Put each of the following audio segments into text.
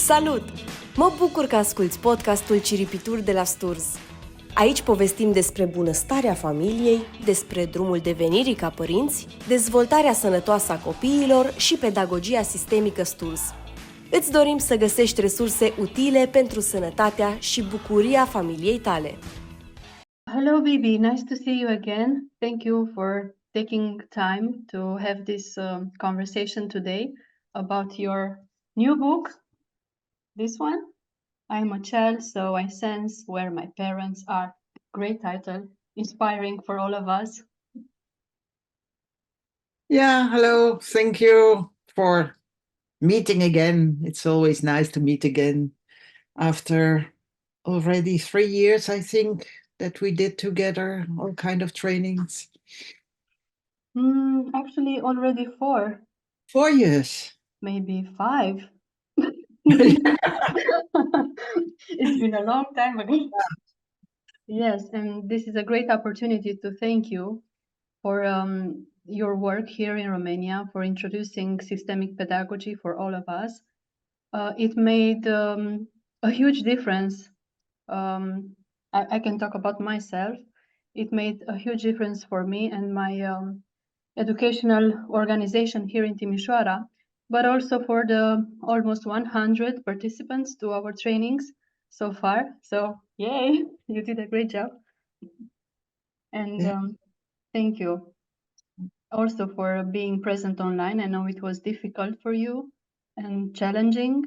Salut! Mă bucur că asculți podcastul Ciripituri de la STURZ. Aici povestim despre bunăstarea familiei, despre drumul devenirii ca părinți, dezvoltarea sănătoasă a copiilor și pedagogia sistemică STURZ. Îți dorim să găsești resurse utile pentru sănătatea și bucuria familiei tale. Hello, Bibi. Nice to see you again. Thank you for taking time to have this conversation today about your new book. This one, I'm a child, so I sense where my parents are. Great title, inspiring for all of us. Yeah, hello. Thank you for meeting again. It's always nice to meet again after already 3 years, I think, that we did together all kind of trainings. Actually, already 4, 4 years. maybe 5. It's been a long time ago. Yes, and this is a great opportunity to thank you for your work here in Romania, for introducing systemic pedagogy for all of us. It made a huge difference. I can talk about myself. It made a huge difference for me and my educational organization here in Timișoara, but also for the almost 100 participants to our trainings so far. So, yay, you did a great job. And thank you also for being present online. I know it was difficult for you and challenging,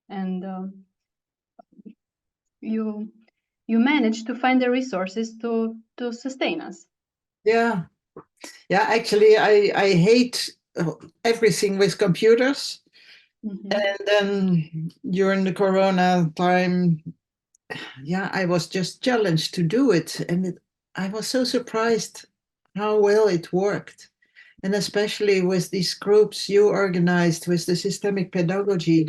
and you managed to find the resources to sustain us. Yeah. Actually, I hate everything with computers. Mm-hmm. And then during the Corona time, I was just challenged to do it. And I was so surprised how well it worked. And especially with these groups you organized with the systemic pedagogy,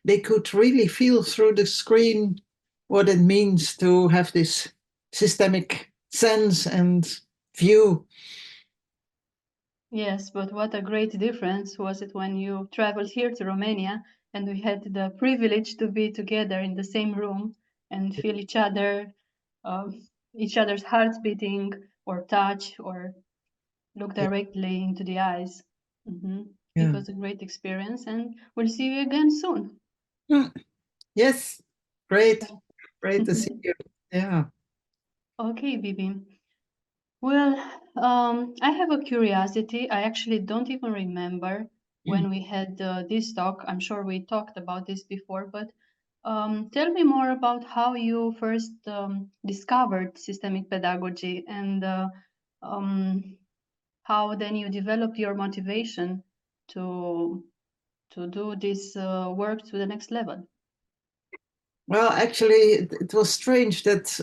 they could really feel through the screen what it means to have this systemic sense and view. Yes, but what a great difference was it when you traveled here to Romania and we had the privilege to be together in the same room and feel each other's hearts beating or touch or look directly into the eyes. Mm-hmm. Yeah. It was a great experience, and we'll see you again soon. Yes, great to see you. Yeah. Okay, Bibi. Well, I have a curiosity. I actually don't even remember when we had this talk. I'm sure we talked about this before, but tell me more about how you first discovered systemic pedagogy and how then you developed your motivation to do this work to the next level. Well, actually, it was strange that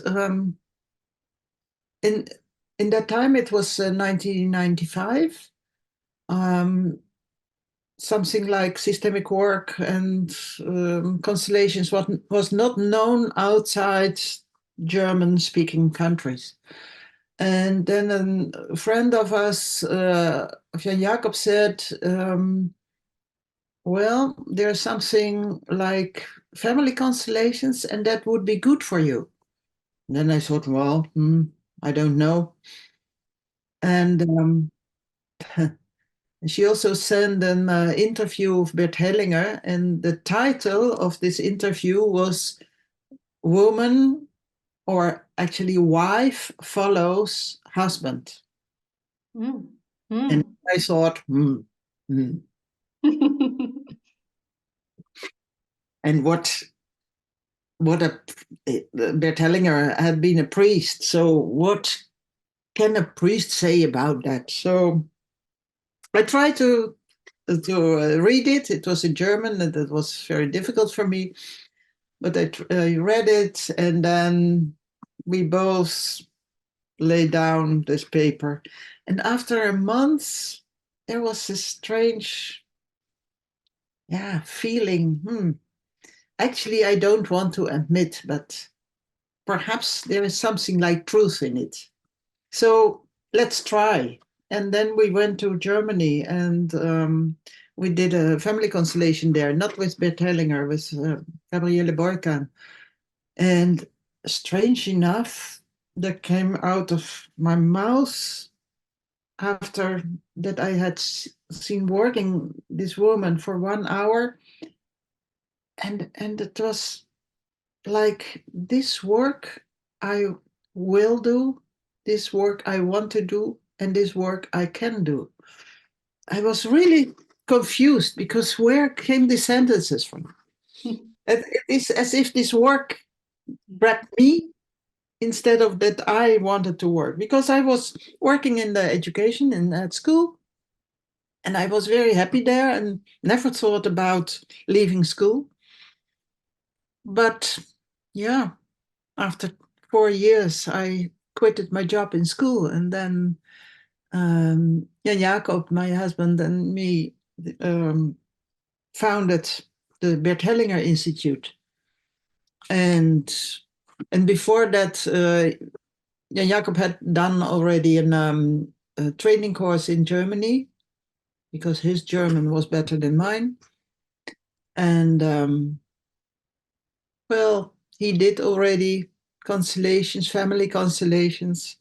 in that time, it was 1995. Something like systemic work and constellations was not known outside German-speaking countries. And then a friend of us, Jan Jacob, said, well, there's something like family constellations, and that would be good for you. And then I thought, well, I don't know. And she also sent an interview of Bert Hellinger, and the title of this interview was Woman, or actually Wife Follows Husband. And I thought, and what Bert Hellinger had been a priest, so what can a priest say about that? So I tried to read it. It was in German, and it was very difficult for me. But I read it, and then we both laid down this paper. And after a month, there was this strange, feeling. Actually, I don't want to admit, but perhaps there is something like truth in it. So let's try. And then we went to Germany, and we did a family constellation there, not with Bert Hellinger, with Gabriele Borkan. And strange enough, that came out of my mouth after that I had seen working this woman for 1 hour. And it was like, this work I will do, this work I want to do, and this work I can do. I was really confused because where came these sentences from? It is as if this work brought me instead of that I wanted to work, because I was working in the education and at school, and I was very happy there and never thought about leaving school. But yeah, after 4 years, I quitted my job in school, and then Jan Jacob, my husband, and me founded the Bert Hellinger Institute. And before that, Jan Jacob had done already a training course in Germany, because his German was better than mine. And well, he did already constellations, family constellations.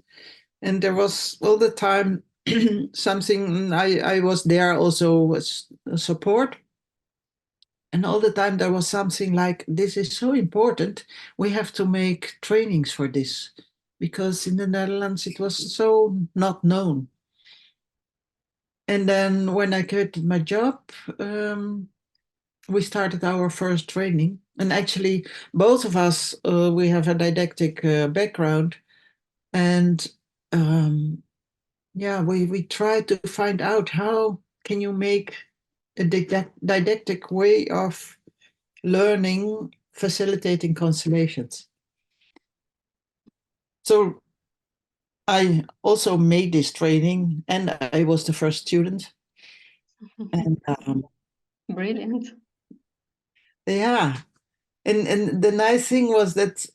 And there was all the time something, I was there also as support. And all the time there was something like, this is so important, we have to make trainings for this. Because in the Netherlands it was so not known. And then when I quit my job, we started our first training. And actually, both of us, we have a didactic background. And yeah, we tried to find out how can you make a didactic way of learning, facilitating constellations. So I also made this training, and I was the first student. And Brilliant. yeah, and the nice thing was that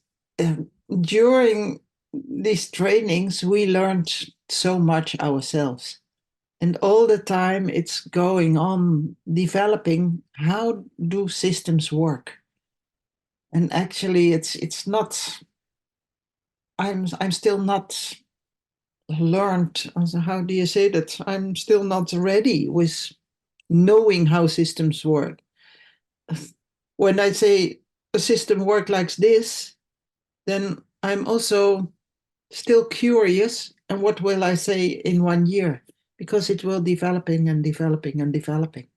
during these trainings we learned so much ourselves, and all the time it's going on developing, how do systems work. And actually it's not, I'm still not learned, how do you say that, I'm still not ready with knowing how systems work. When I say a system works like this, then I'm also still curious. And what will I say in 1 year? Because it will developing and developing and developing.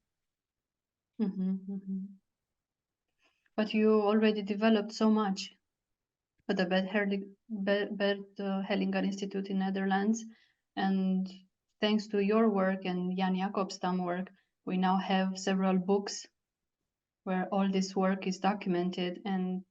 But you already developed so much at the Bert Hellinger Institute in Netherlands. And thanks to your work and Jan Jacob's work, we now have several books where all this work is documented and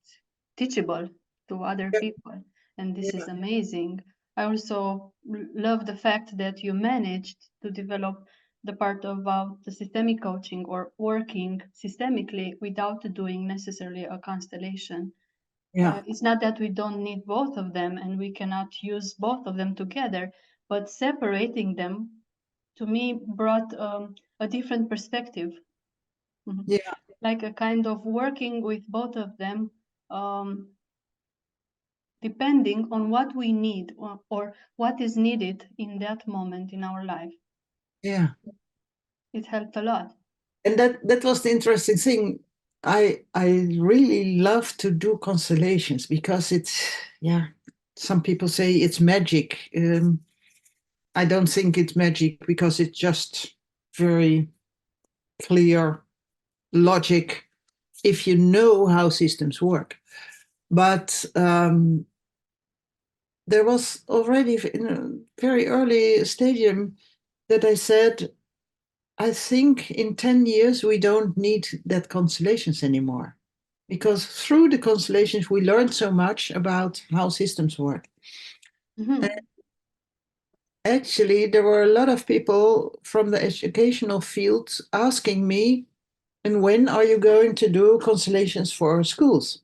teachable to other people. And this is amazing. I also love the fact that you managed to develop the part about the systemic coaching, or working systemically without doing necessarily a constellation. Yeah. It's not that we don't need both of them and we cannot use both of them together, but separating them to me brought a different perspective. Yeah. Like a kind of working with both of them, depending on what we need, or what is needed in that moment in our life. Yeah. It helped a lot. And that was the interesting thing. I really love to do constellations because it's, yeah, some people say it's magic. I don't think it's magic, because it's just very clear logic if you know how systems work. But there was already in a very early stadium that I said, I think in 10 years we don't need that constellations anymore, because through the constellations we learned so much about how systems work. And actually, there were a lot of people from the educational field asking me, and when are you going to do constellations for schools?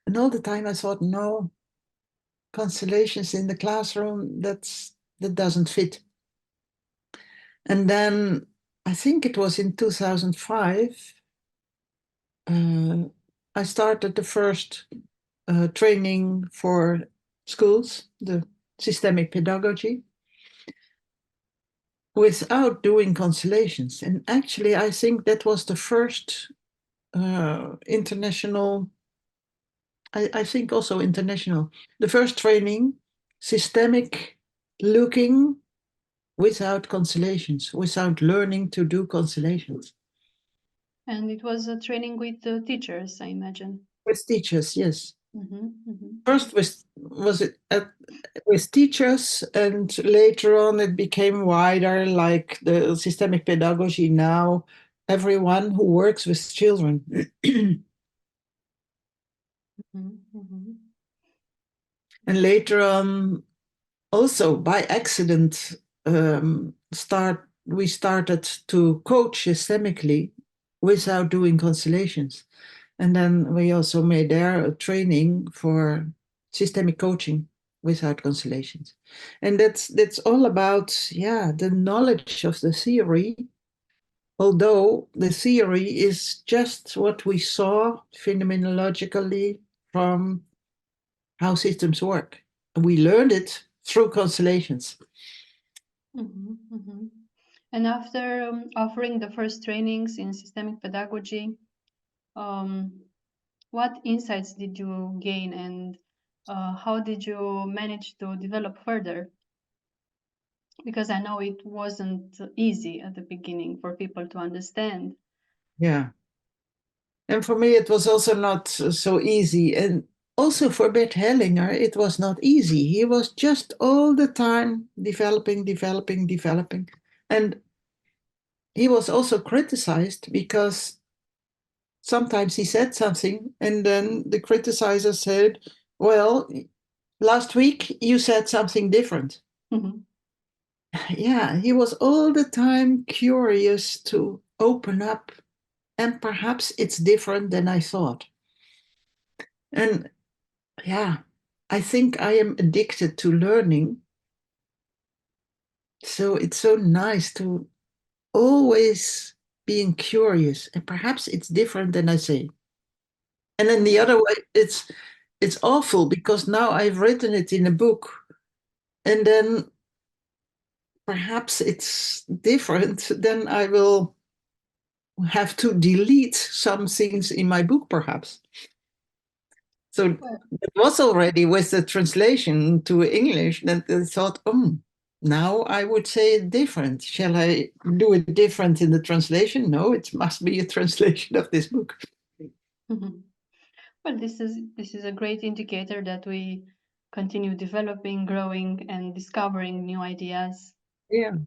And all the time I thought, no, constellations in the classroom, that doesn't fit. And then I think it was in 2005, I started the first training for schools, the systemic pedagogy, without doing constellations. And actually, I think that was the first international, I think also international, the first training, systemic looking without constellations, without learning to do constellations. And it was a training with the teachers, I imagine. With teachers, yes. Mm-hmm, mm-hmm. First was it with teachers, and later on it became wider, like the systemic pedagogy now, everyone who works with children. Mm-hmm. And later on, also by accident, we started to coach systemically without doing constellations. And then we also made there a training for systemic coaching without constellations. And that's all about, the knowledge of the theory, although the theory is just what we saw phenomenologically from how systems work. And we learned it through constellations. Mm-hmm, mm-hmm. And after offering the first trainings in systemic pedagogy, what insights did you gain, and how did you manage to develop further? Because I know it wasn't easy at the beginning for people to understand. Yeah. And for me, it was also not so easy. And also for Bert Hellinger, it was not easy. He was just all the time developing. And he was also criticized because sometimes he said something and then the criticizer said, well, last week you said something different. Mm-hmm. Yeah, he was all the time curious to open up, and perhaps it's different than I thought. And yeah, I think I am addicted to learning. So it's so nice to always being curious, and perhaps it's different than I say. And then the other way, it's awful because now I've written it in a book, and then perhaps it's different, then I will have to delete some things in my book, perhaps. So it was already with the translation to English that I thought, now I would say it different. Shall I do it different in the translation? No, it must be a translation of this book. Mm-hmm. Well, this is a great indicator that we continue developing, growing, and discovering new ideas. Yeah.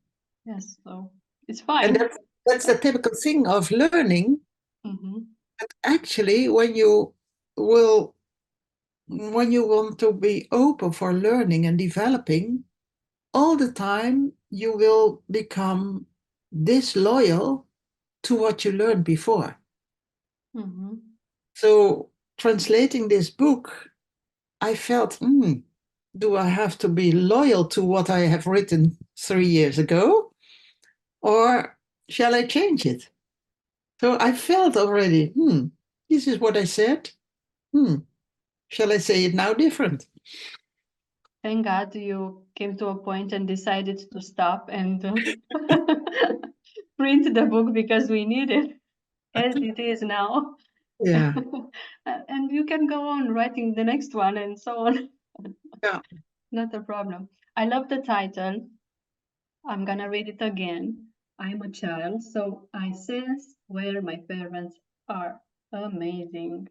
Yes, so it's And fine. that's the typical thing of learning. Mm-hmm. But actually, when you want to be open for learning and developing, all the time you will become disloyal to what you learned before. Mm-hmm. So translating this book, I felt, do I have to be loyal to what I have written 3 years ago? Or shall I change it? So I felt already, this is what I said. Shall I say it now different? Thank God you came to a point and decided to stop and print the book because we need it as it is now. Yeah. And you can go on writing the next one and so on. Yeah. Not a problem. I love the title. I'm gonna read it again. I'm a child, so I sense where my parents are. Amazing.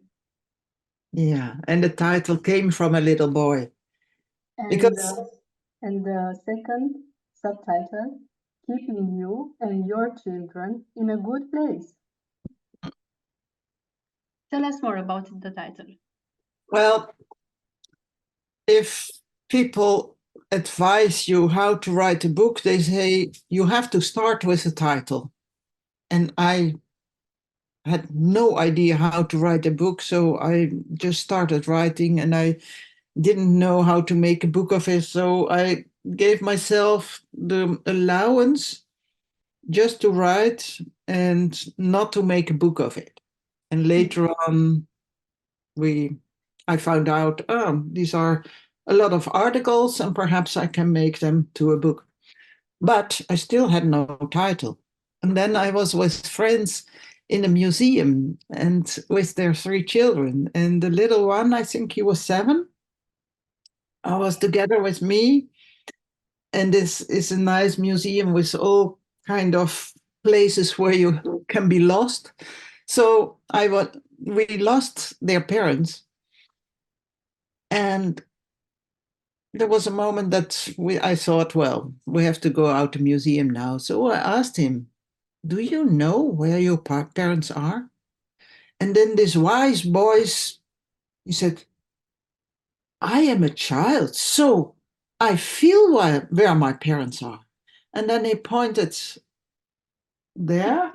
Yeah. And the title came from a little boy. And Because and the second subtitle, keeping you and your children in a good place. Tell us more about the title. well, if people advise you how to write a book, they say you have to start with a title. And I had no idea how to write a book, so I just started writing, and I didn't know how to make a book of it. So I gave myself the allowance just to write and not to make a book of it. And later on, I found out, oh, these are a lot of articles and perhaps I can make them to a book. But I still had no title. And then I was with friends in a museum and with their 3 children. And the little one, I think he was 7, was together with me. And this is a nice museum with all kind of places where you can be lost. So we lost their parents. And there was a moment that I thought, well, we have to go out to museum now. So I asked him, do you know where your parents are? And then this wise voice, he said, I am a child, so I feel where my parents are. And then he pointed there,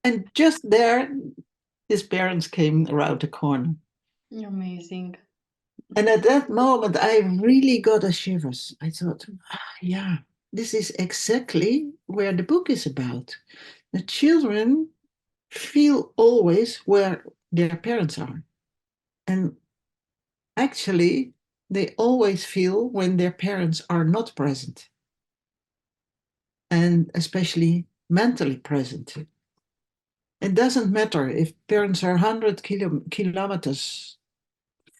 and just there, his parents came around the corner. Amazing. And at that moment, I really got a shivers. I thought, yeah, this is exactly where the book is about. The children feel always where their parents are. And actually, they always feel when their parents are not present. And especially mentally present. It doesn't matter if parents are 100 kilometers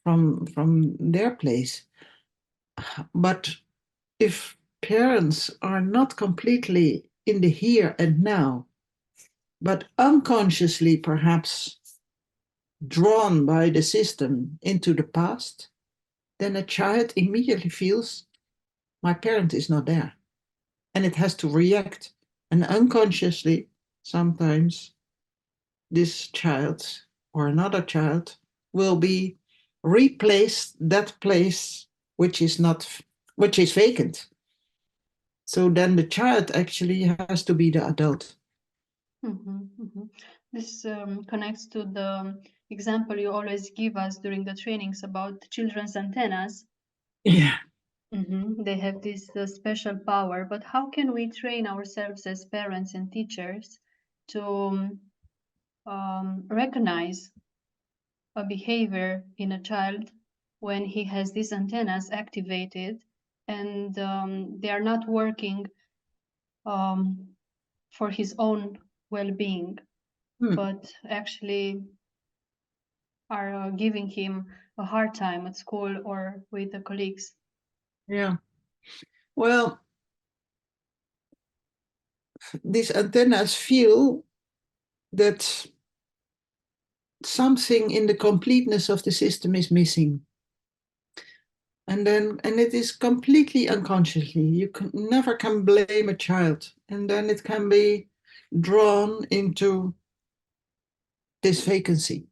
from their place. But if parents are not completely in the here and now, but unconsciously perhaps drawn by the system into the past, then a child immediately feels my parent is not there. And it has to react. And unconsciously, sometimes this child or another child will be replaced that place which is vacant. So then the child actually has to be the adult. This connects to the example you always give us during the trainings about children's antennas. Yeah. They have this special power, but how can we train ourselves as parents and teachers to recognize a behavior in a child when he has these antennas activated and they are not working for his own well-being, but actually are giving him a hard time at school or with the colleagues? Yeah. Well, these antennas feel that something in the completeness of the system is missing. And it is completely unconsciously. You never can blame a child. And then it can be drawn into this vacancy.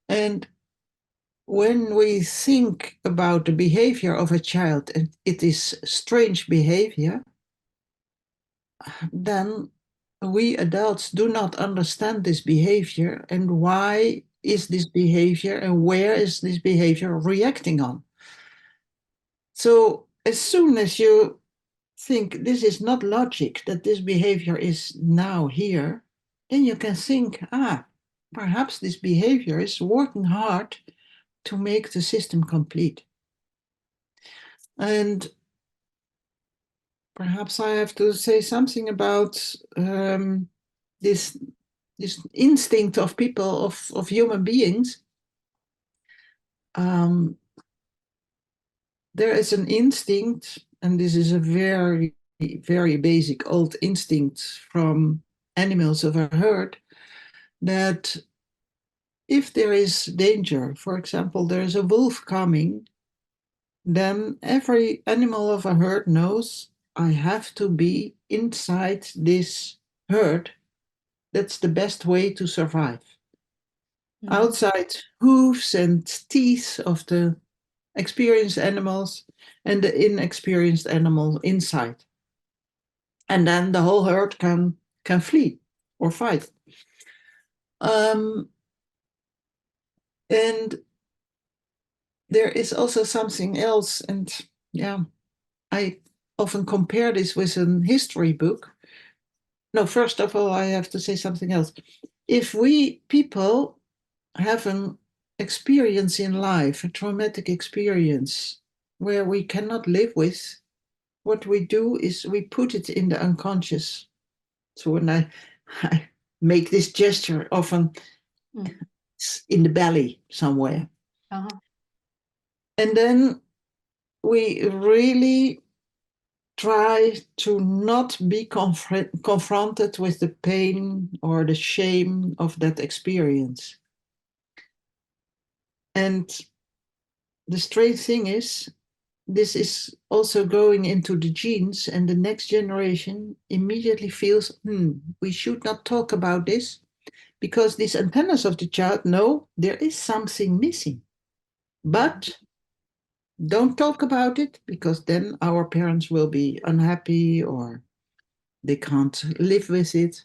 And when we think about the behavior of a child and it is strange behavior, then we adults do not understand this behavior and why is this behavior and where is this behavior reacting on. So as soon as you think this is not logic, that this behavior is now here, then you can think, perhaps this behavior is working hard to make the system complete. And perhaps I have to say something about this instinct of people, of human beings. There is an instinct, and this is a very, very basic old instinct from animals of a herd, that if there is danger, for example, there is a wolf coming, then every animal of a herd knows I have to be inside this herd. That's the best way to survive. Outside hooves and teeth of the experienced animals and the inexperienced animal inside. And then the whole herd can flee or fight. And there is also something else, and I often compare this with a history book. No, first of all, I have to say something else. If we people have an experience in life, a traumatic experience, where we cannot live with, what we do is we put it in the unconscious. So when I make this gesture, often it's in the belly somewhere. Uh-huh. And then we really try to not be confronted with the pain or the shame of that experience. And the strange thing is, this is also going into the genes, and the next generation immediately feels, we should not talk about this, because these antennas of the child know there is something missing. But don't talk about it, because then our parents will be unhappy or they can't live with it.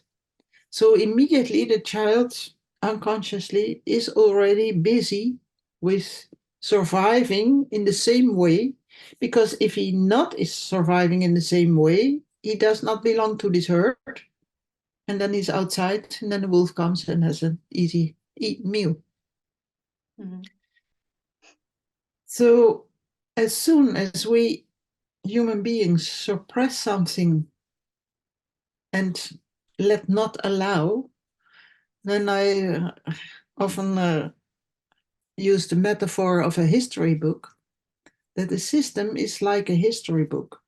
So immediately the child unconsciously is already busy with surviving in the same way, because if he not is surviving in the same way, he does not belong to this herd. And then he's outside, and then the wolf comes and has an easy meal. Mm-hmm. So as soon as we human beings suppress something and let not allow, then I often use the metaphor of a history book, that the system is like a history book.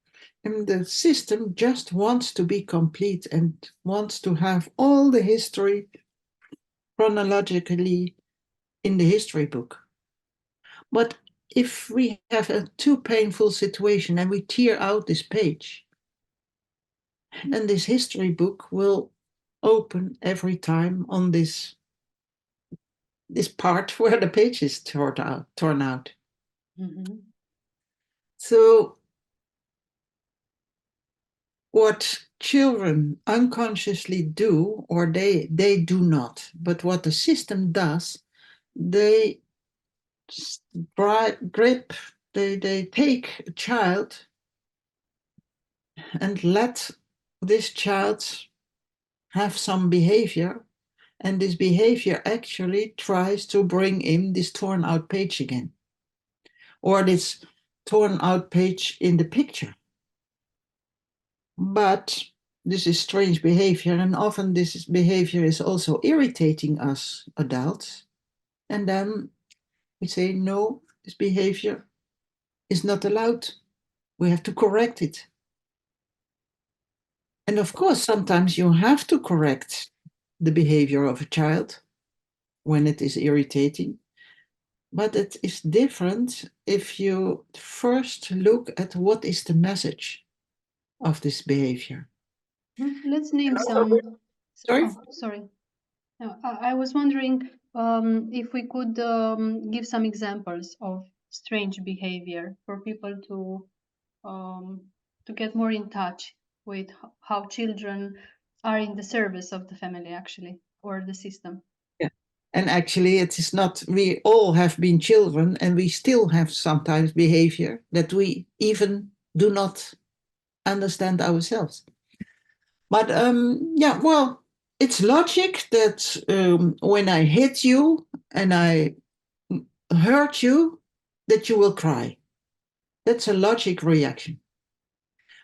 And the system just wants to be complete and wants to have all the history chronologically in the history book. But if we have a too painful situation and we tear out this page, and this history book will open every time on this part where the page is torn out. Mm-hmm. So what children unconsciously do, or they do not, but what the system does, they grip, they take a child and let this child have some behavior, and this behavior actually tries to bring in this torn out page again, or this torn out page in the picture. But this is strange behavior, and often this behavior is also irritating us adults. And then we say, no, this behavior is not allowed. We have to correct it. And of course, sometimes you have to correct the behavior of a child when it is irritating. But it is different if you first look at what is the message of this behavior. Let's name some. Sorry? Oh, sorry. No, I was wondering if we could give some examples of strange behavior for people to get more in touch with how children are in the service of the family, actually, or the system. Yeah. And actually, it is not, we all have been children, and we still have sometimes behavior that we even do not understand ourselves. But yeah, well, it's logic that when I hit you and I hurt you, that you will cry. That's a logic reaction.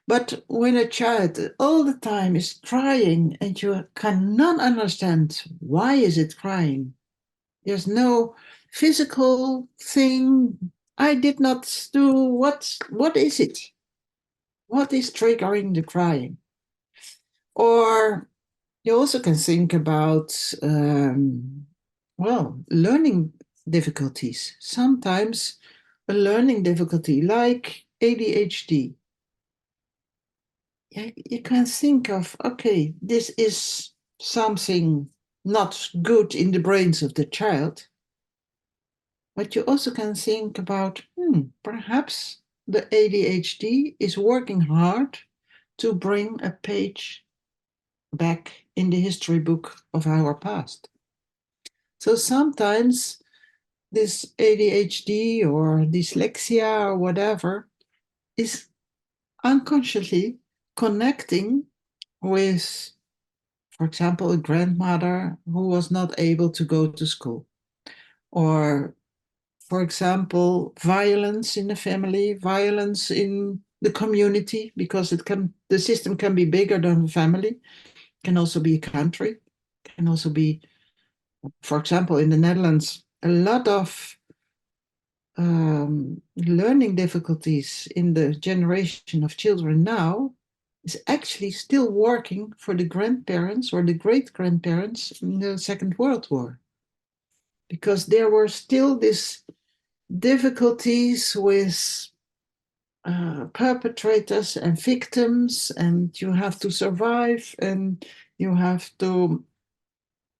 But when a child all the time is crying and you cannot understand why is it crying, there's no physical thing I did not do. What is it? What is triggering the crying? Or you also can think about, learning difficulties. Sometimes a learning difficulty like ADHD. You can think of, okay, this is something not good in the brains of the child. But you also can think about, perhaps the ADHD is working hard to bring a page back in the history book of our past. So sometimes this ADHD or dyslexia or whatever is unconsciously connecting with For example, a grandmother who was not able to go to school, or for example, violence in the family, violence in the community, because the system can be bigger than the family, can also be a country, can also be, for example, in the Netherlands, a lot of learning difficulties in the generation of children now is actually still working for the grandparents or the great-grandparents in the Second World War. Because there were still these difficulties with perpetrators and victims, and you have to survive, and you have to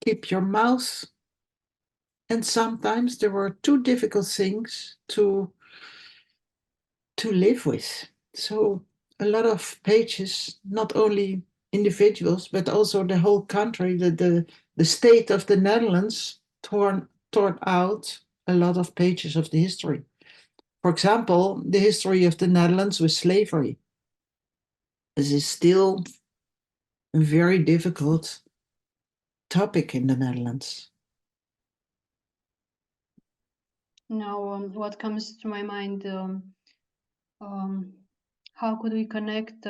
keep your mouth. And sometimes there were too difficult things to live with. So a lot of pages, not only individuals, but also the whole country, the state of the Netherlands torn out a lot of pages of the history. For example, the history of the Netherlands with slavery. This is still a very difficult topic in the Netherlands. Now, what comes to my mind, how could we connect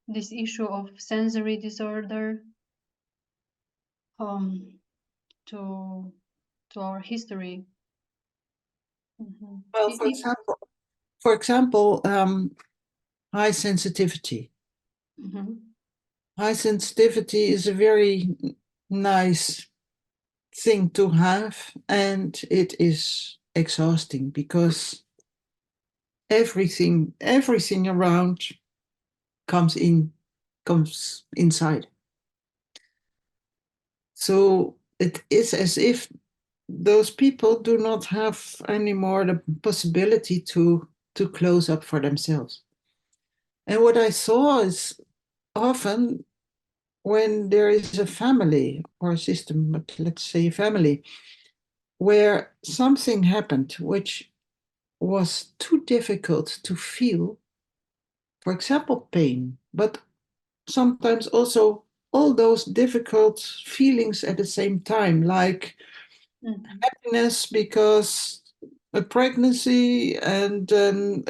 this issue of sensory disorder to our history? Well, for example, high sensitivity. High sensitivity is a very nice thing to have, and it is exhausting because everything around comes inside. So it is as if those people do not have anymore the possibility to close up for themselves. And what I saw is often when there is a family or a system, but let's say a family, where something happened which was too difficult to feel, for example, pain, but sometimes also all those difficult feelings at the same time, like happiness because a pregnancy, and then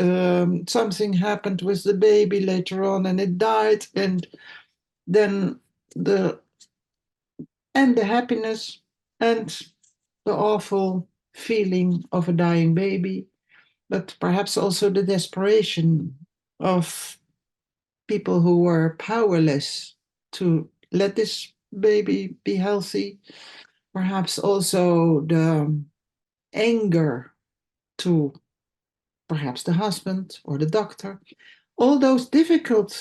something happened with the baby later on and it died, and then the happiness and the awful feeling of a dying baby, but perhaps also the desperation of people who were powerless to let this baby be healthy, perhaps also the anger to perhaps the husband or the doctor. All those difficult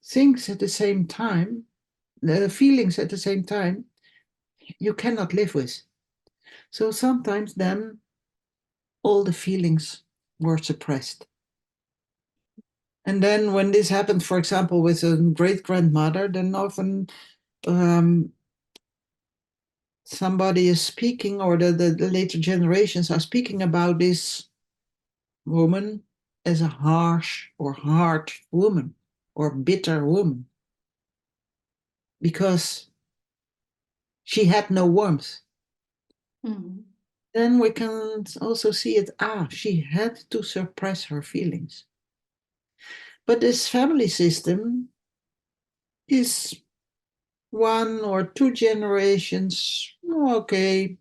things at the same time, the feelings at the same time, you cannot live with. So sometimes then all the feelings were suppressed. And then when this happened, for example, with a great-grandmother, then often somebody is speaking, or the later generations are speaking about this woman as a harsh or hard woman or bitter woman, because she had no warmth. Then we can also see it, she had to suppress her feelings. But this family system is 1 or 2 generations, okay,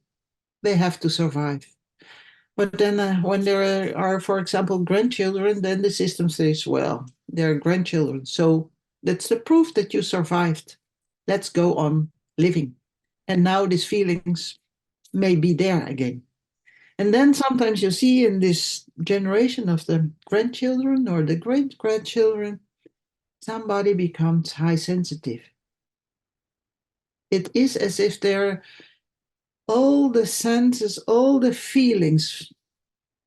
they have to survive. But then when there are, for example, grandchildren, then the system says, well, they're grandchildren, so that's the proof that you survived. Let's go on living. And now these feelings may be there again. And then sometimes you see in this generation of the grandchildren or the great-grandchildren, somebody becomes high sensitive. It is as if all the senses, all the feelings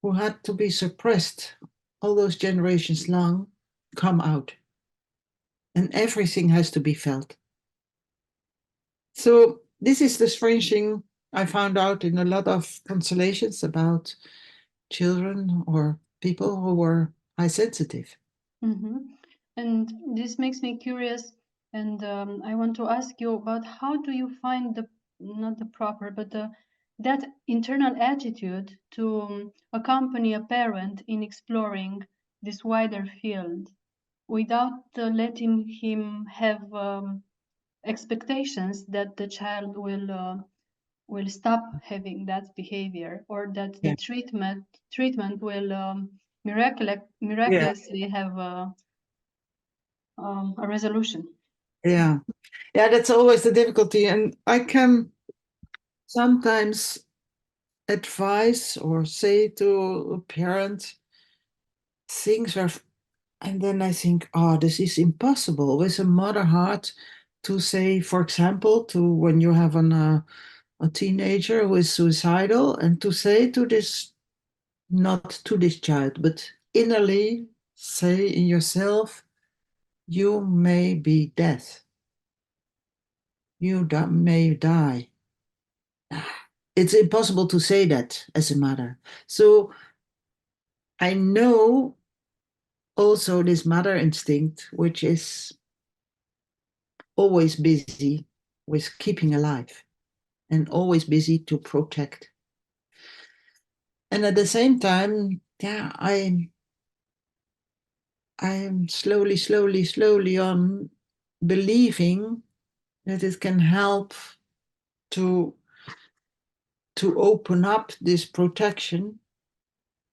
who had to be suppressed all those generations long come out. And everything has to be felt. So this is the strange thing I found out in a lot of constellations about children or people who were high sensitive. And this makes me curious, And I want to ask you about how do you find not the proper, but that internal attitude to accompany a parent in exploring this wider field without letting him have expectations that the child will stop having that behavior, or that the Yeah. treatment will Yeah. miraculously have a resolution. Yeah. Yeah, that's always the difficulty. And I can sometimes advise or say to a parent things where, and then I think, oh, this is impossible with a mother heart to say, for example, to when you have a teenager who is suicidal, and to say to this, not to this child, but innerly say in yourself, you may be dead. You may die. It's impossible to say that as a mother. So I know also this mother instinct, which is always busy with keeping alive and always busy to protect. And at the same time, yeah, I'm slowly on believing that it can help to open up this protection,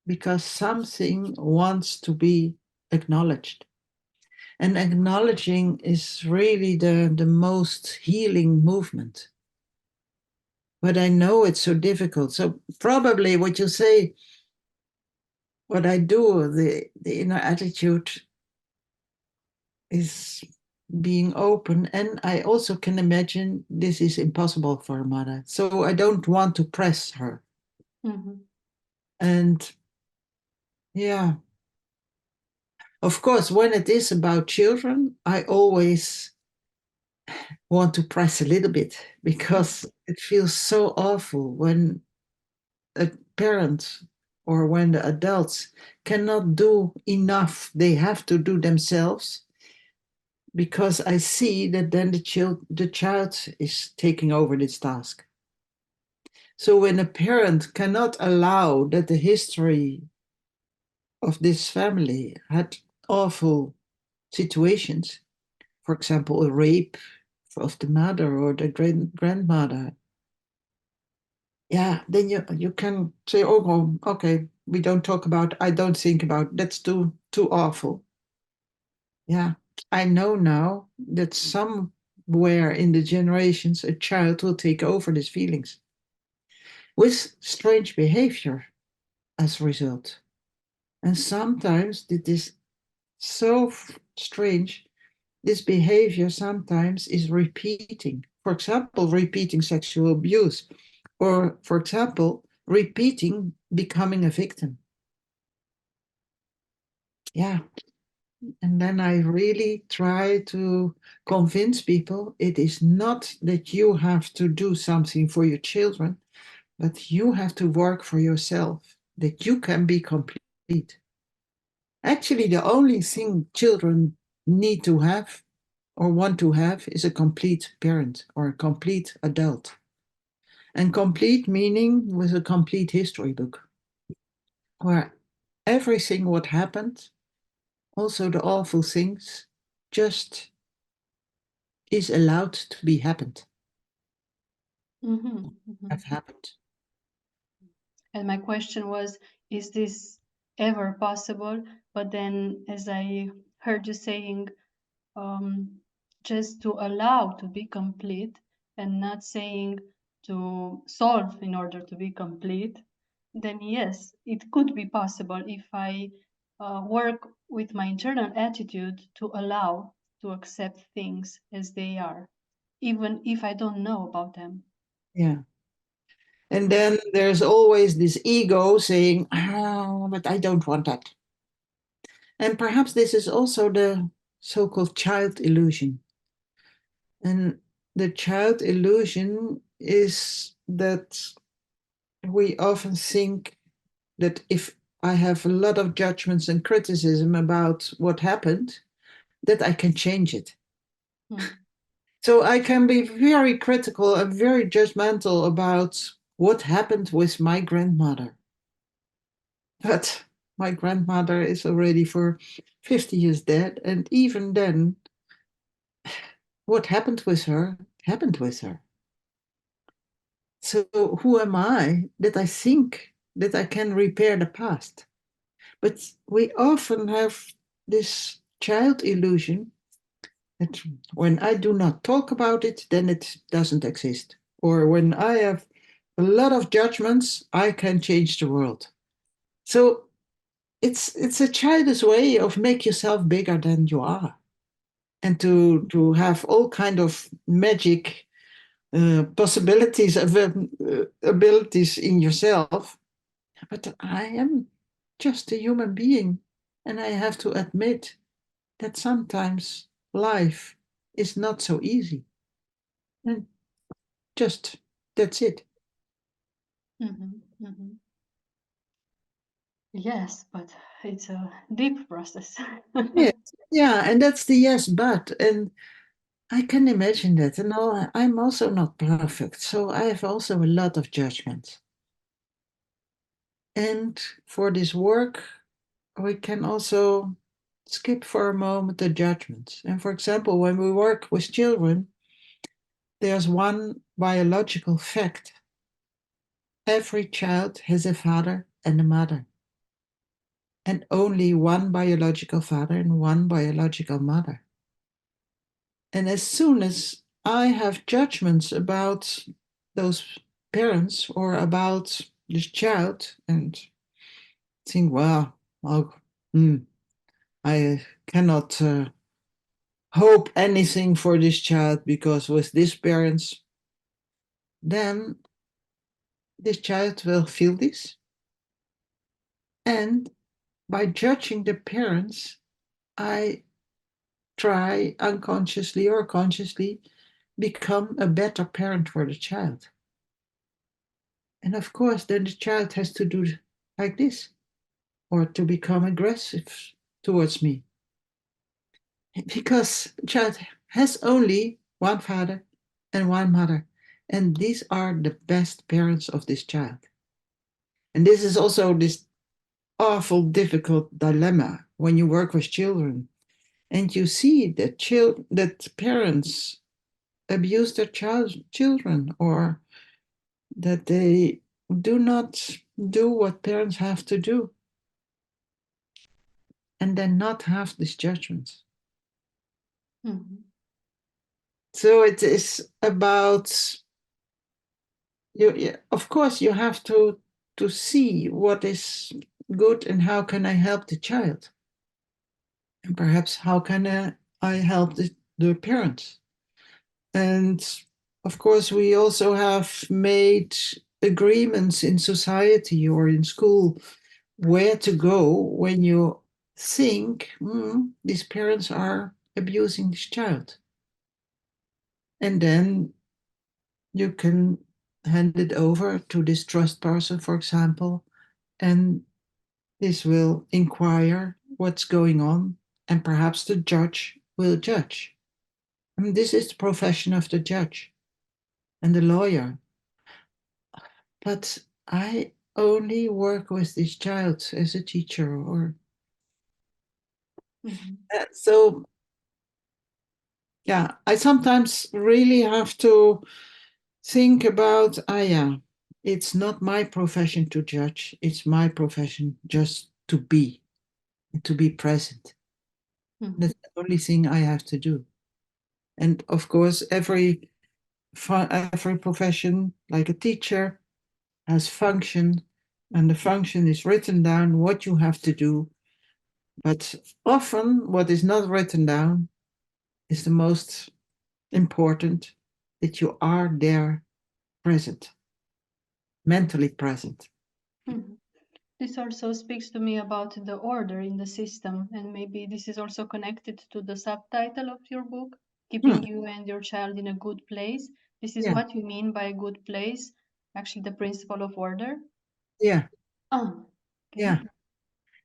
because something wants to be acknowledged. And acknowledging is really the most healing movement. But I know it's so difficult. So probably what you say, what I do, the inner attitude is being open. And I also can imagine this is impossible for a mother. So I don't want to press her. Mm-hmm. And yeah, of course, when it is about children, I always want to press a little bit, because it feels so awful when a parent or when the adults cannot do enough they have to do themselves, because I see that then the child is taking over this task. So when a parent cannot allow that the history of this family had awful situations, for example, a rape of the mother or the grandmother, yeah, then you can say, oh, well, okay, we don't talk about, I don't think about, that's too awful. Yeah, I know now that somewhere in the generations a child will take over these feelings with strange behavior as a result. And sometimes it is so strange, this behavior sometimes is repeating. For example, repeating sexual abuse, or for example, repeating becoming a victim. Yeah. And then I really try to convince people it is not that you have to do something for your children, but you have to work for yourself, that you can be complete. Actually, the only thing children need to have or want to have is a complete parent or a complete adult. And complete meaning with a complete history book, where everything what happened, also the awful things, just is allowed to be happened, Mm-hmm. Mm-hmm. have happened. And my question was, is this ever possible? But then, as I heard you saying, um, just to allow to be complete and not saying to solve in order to be complete, then yes, it could be possible if I work with my internal attitude to allow to accept things as they are, even if I don't know about them. Yeah. And then there's always this ego saying, oh, but I don't want that. And perhaps this is also the so-called child illusion. And the child illusion is that we often think that if I have a lot of judgments and criticism about what happened, that I can change it. Mm. So I can be very critical and very judgmental about what happened with my grandmother. But my grandmother is already for 50 years dead. And even then, what happened with her happened with her. So who am I that I think that I can repair the past? But we often have this child illusion that when I do not talk about it, then it doesn't exist. Or when I have a lot of judgments, I can change the world. So it's a childish way of make yourself bigger than you are, and to have all kind of magic possibilities of abilities in yourself. But I am just a human being, and I have to admit that sometimes life is not so easy. And just that's it. Mhm, mhm. Yes, but it's a deep process. Yeah, yeah, and that's the yes, but, and I can imagine that. And I'm also not perfect, so I have also a lot of judgment. And for this work, we can also skip for a moment the judgments. And for example, when we work with children, there's one biological fact. Every child has a father and a mother, and only one biological father and one biological mother. And as soon as I have judgments about those parents or about this child and think, well, oh, I cannot hope anything for this child because with these parents, then this child will feel this. And by judging the parents, I try unconsciously or consciously become a better parent for the child. And of course, then the child has to do like this or to become aggressive towards me. Because the child has only one father and one mother. And these are the best parents of this child. And this is also this awful, difficult dilemma when you work with children and you see that that parents abuse their children, or that they do not do what parents have to do, and then not have these judgments. Mhm. So it is about you. Of course, you have to see what is good and how can I help the child, and perhaps how can I help the parents. And of course, we also have made agreements in society or in school where to go when you think these parents are abusing this child. And then you can hand it over to this trust person, for example, and this will inquire what's going on, and perhaps the judge will judge. And this is the profession of the judge and the lawyer. But I only work with this child as a teacher, or so yeah, I sometimes really have to think about, yeah, it's not my profession to judge, it's my profession just to be present. That's the only thing I have to do. And of course, every profession, like a teacher, has function, and the function is written down what you have to do. But often, what is not written down is the most important, that you are there present, mentally present. Mhm. This also speaks to me about the order in the system, and maybe this is also connected to the subtitle of your book, keeping you and your child in a good place. This is Yeah, what you mean by a good place, actually the principle of order. yeah, Ah, okay. yeah,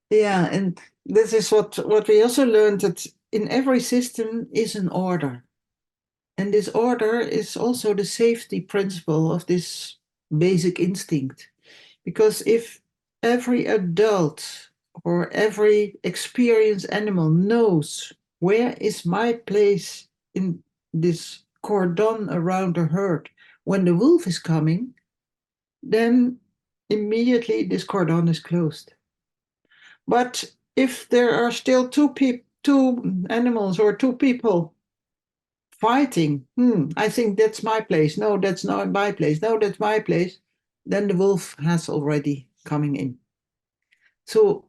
yeah. And this is what we also learned, that in every system is an order. And this order is also the safety principle of this basic instinct. Because if every adult or every experienced animal knows where is my place in this cordon around the herd when the wolf is coming, then immediately this cordon is closed. But if there are still two animals or two people fighting, I think that's my place. No, that's not my place. No, that's my place. Then the wolf has already coming in. So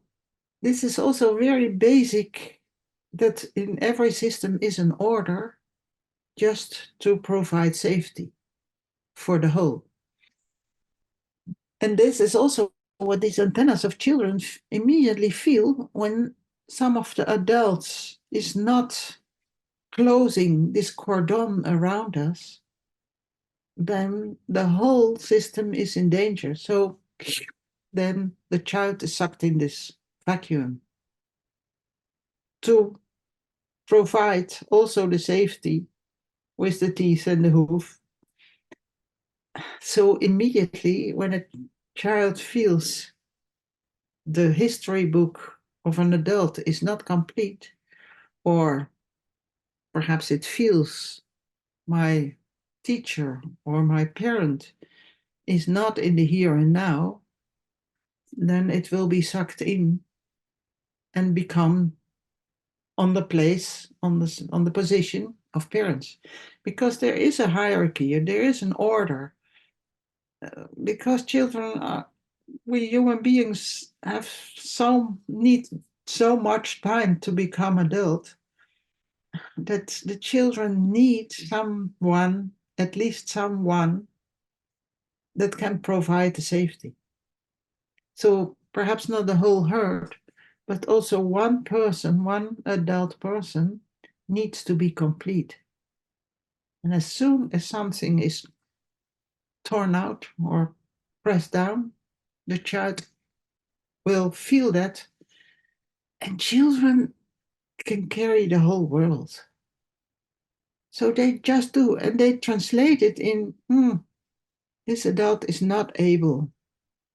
this is also very basic, that in every system is an order just to provide safety for the whole. And this is also what these antennas of children immediately feel when some of the adults is not closing this cordon around us, then the whole system is in danger. So then the child is sucked in this vacuum to provide also the safety with the teeth and the hoof. So immediately when a child feels the history book of an adult is not complete, or perhaps it feels my teacher or my parent is not in the here and now, then it will be sucked in and become on the place, on the position of parents. Because there is a hierarchy and there is an order. Because children are, we human beings need so much time to become adult, that the children need someone, at least someone, that can provide the safety. So perhaps not the whole herd, but also one person, one adult person needs to be complete. And as soon as something is torn out or pressed down, the child will feel that. And children can carry the whole world. So they just do, and they translate it in, this adult is not able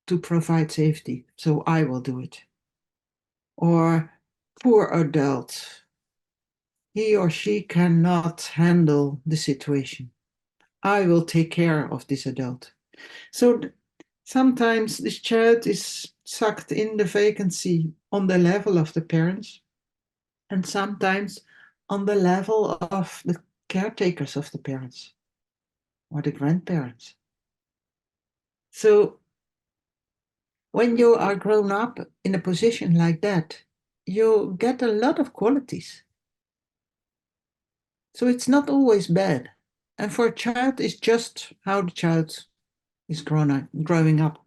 to provide safety, so I will do it. Or poor adult, he or she cannot handle the situation. I will take care of this adult. So sometimes this child is sucked in the vacancy on the level of the parents, and sometimes on the level of the caretakers of the parents or the grandparents. So when you are grown up in a position like that, you get a lot of qualities. So it's not always bad. And for a child, it's just how the child is growing up.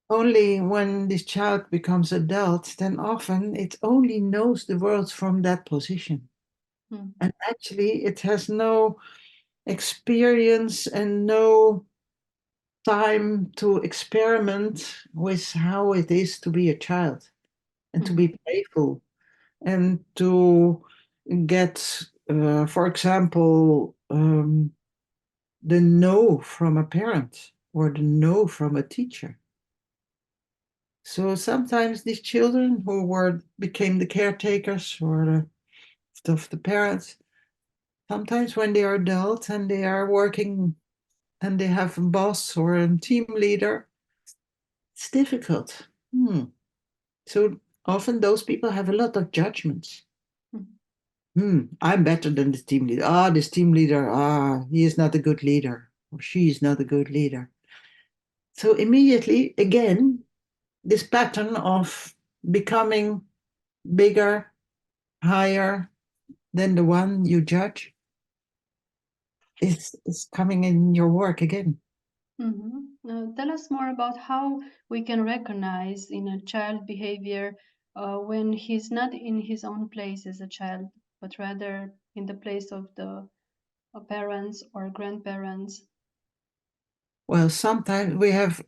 Only when this child becomes adult, then often it only knows the world from that position. And actually it has no experience and no time to experiment with how it is to be a child and to be playful and to get, for example, the no from a parent or the no from a teacher. So sometimes these children who became the caretakers or the parents, sometimes when they are adult and they are working and they have a boss or a team leader, it's difficult. So often those people have a lot of judgments. I'm better than this team leader. This team leader, he is not a good leader, or she is not a good leader. So immediately, again, this pattern of becoming bigger, higher than the one you judge is coming in your work again. Tell us more about how we can recognize in a child behavior when he's not in his own place as a child, but rather in the place of the parents or grandparents. Well, sometimes we have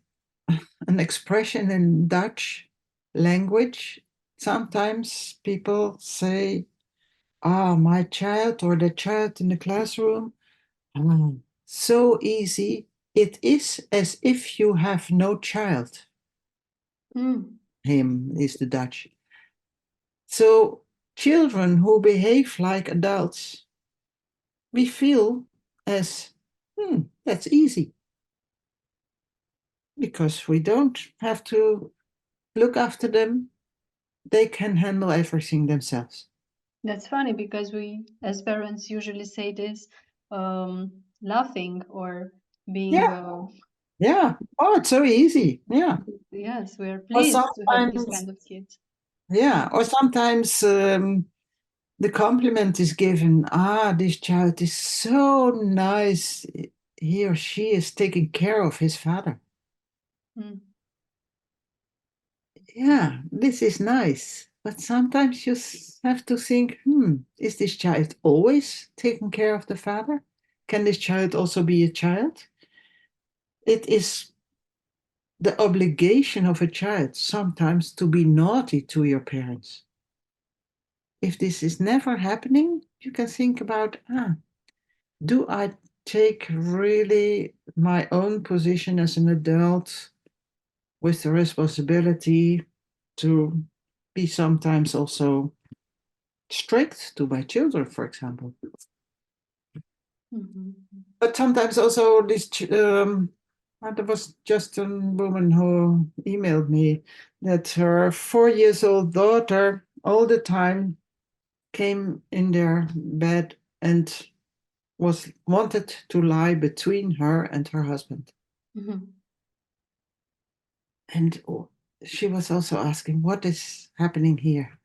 an expression in Dutch language. Sometimes people say, my child or the child in the classroom, so easy. It is as if you have no child. Him is the Dutch. So children who behave like adults, we feel as, that's easy. Because we don't have to look after them. They can handle everything themselves. That's funny because we, as parents, usually say this laughing or being. Yeah. Oh, it's so easy. Yeah. Yes, we're Or pleased to have this sometimes, kind of kids. yeah. Or sometimes the compliment is given. This child is so nice. He or she is taking care of his father. Yeah, this is nice. But sometimes you have to think, is this child always taking care of the father? Can this child also be a child? It is the obligation of a child sometimes to be naughty to your parents. If this is never happening, you can think about, do I take really my own position as an adult with the responsibility to be sometimes also strict to my children, for example? But sometimes also this, there was just a woman who emailed me that her 4-year-old daughter all the time came in their bed and wanted to lie between her and her husband. And she was also asking, what is happening here?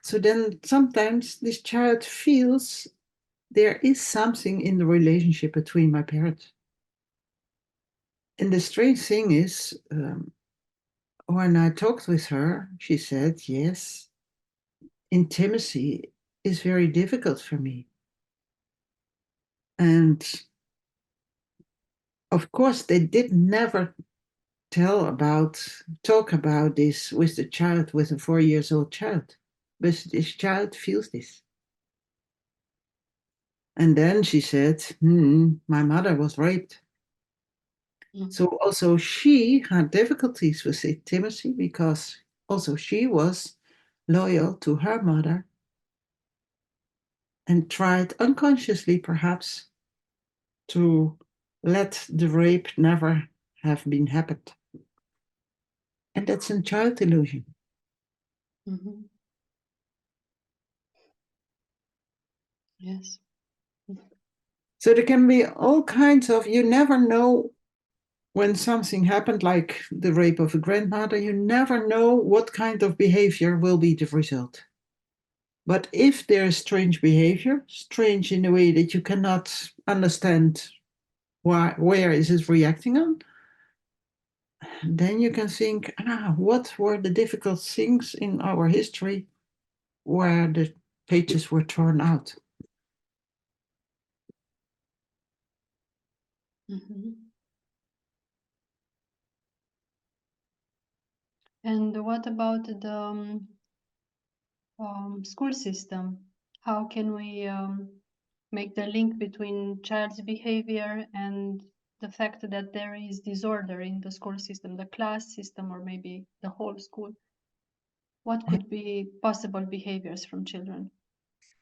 So then sometimes this child feels there is something in the relationship between my parents. And the strange thing is, when I talked with her, she said, yes, intimacy is very difficult for me. And of course, they did never talk about this with the child, with a 4-year-old child. But this child feels this. And then she said, my mother was raped. So also she had difficulties with intimacy because also she was loyal to her mother and tried unconsciously perhaps to let the rape never have been happened. And that's a child illusion. Yes. So there can be all kinds of, you never know when something happened, like the rape of a grandmother, you never know what kind of behavior will be the result. But if there is strange behavior, strange in a way that you cannot understand where is it reacting on, then you can think, what were the difficult things in our history where the pages were torn out? And what about the school system? How can we make the link between child's behavior and the fact that there is disorder in the school system, the class system, or maybe the whole school? What could be possible behaviors from children?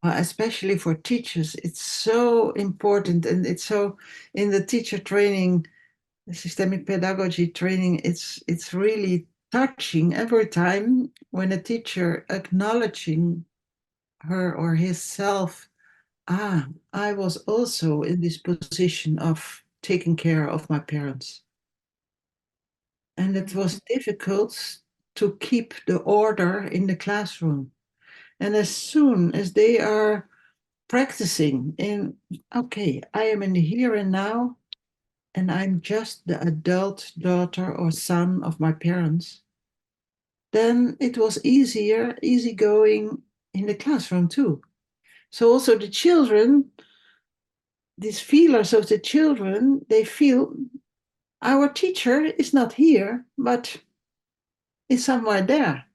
Especially for teachers, it's so important, and it's so in the teacher training, the systemic pedagogy training, it's really touching every time when a teacher acknowledging her or himself, I was also in this position of taking care of my parents. And it was difficult to keep the order in the classroom. And as soon as they are practicing in, okay, I am in the here and now, and I'm just the adult daughter or son of my parents, then it was easygoing in the classroom too. So also the children, these feelers of the children, they feel our teacher is not here, but is somewhere there.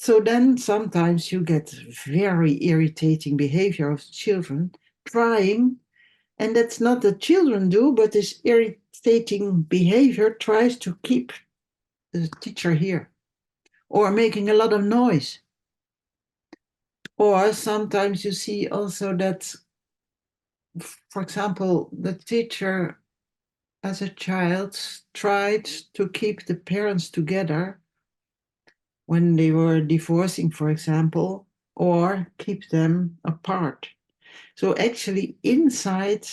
So then sometimes you get very irritating behavior of children trying, and that's not the children do, but this irritating behavior tries to keep the teacher here, or making a lot of noise. Or sometimes you see also that, for example, the teacher as a child tried to keep the parents together when they were divorcing, for example, or keep them apart. So actually inside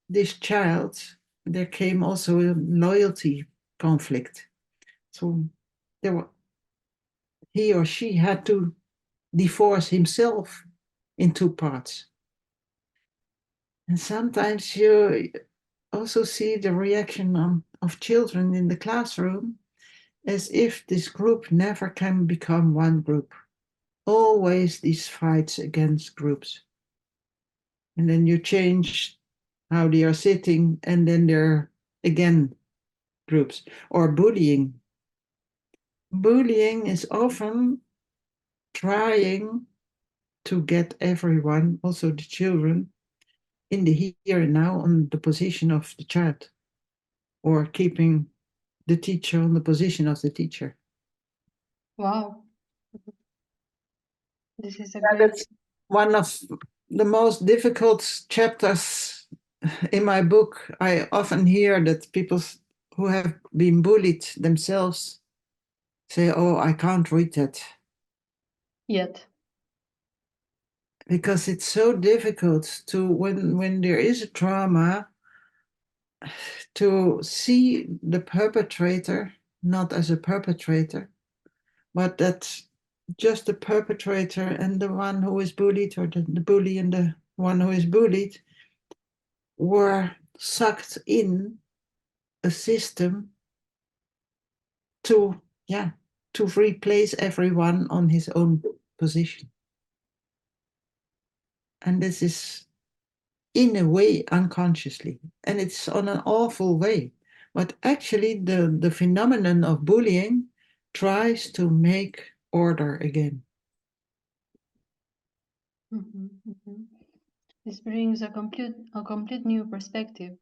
this child, there came also a loyalty conflict. So he or she had to divorce himself in two parts. And sometimes you also see the reaction of children in the classroom as if this group never can become one group. Always these fights against groups. And then you change how they are sitting, and then they're again groups. Or bullying. Bullying is often trying to get everyone, also the children, in the here and now on the position of the child, or keeping the teacher on the position of the teacher. Wow. This is a Yeah, great. that's one of the most difficult chapters in my book. I often hear that people who have been bullied themselves say, "Oh, I can't read that." Yet. Because it's so difficult to, when there is a trauma, to see the perpetrator not as a perpetrator, but that just the perpetrator and the one who is bullied, or the bully and the one who is bullied, were sucked in a system to, to replace everyone on his own position. And this is in a way unconsciously, and it's on an awful way. But actually the phenomenon of bullying tries to make order again. This brings a complete new perspective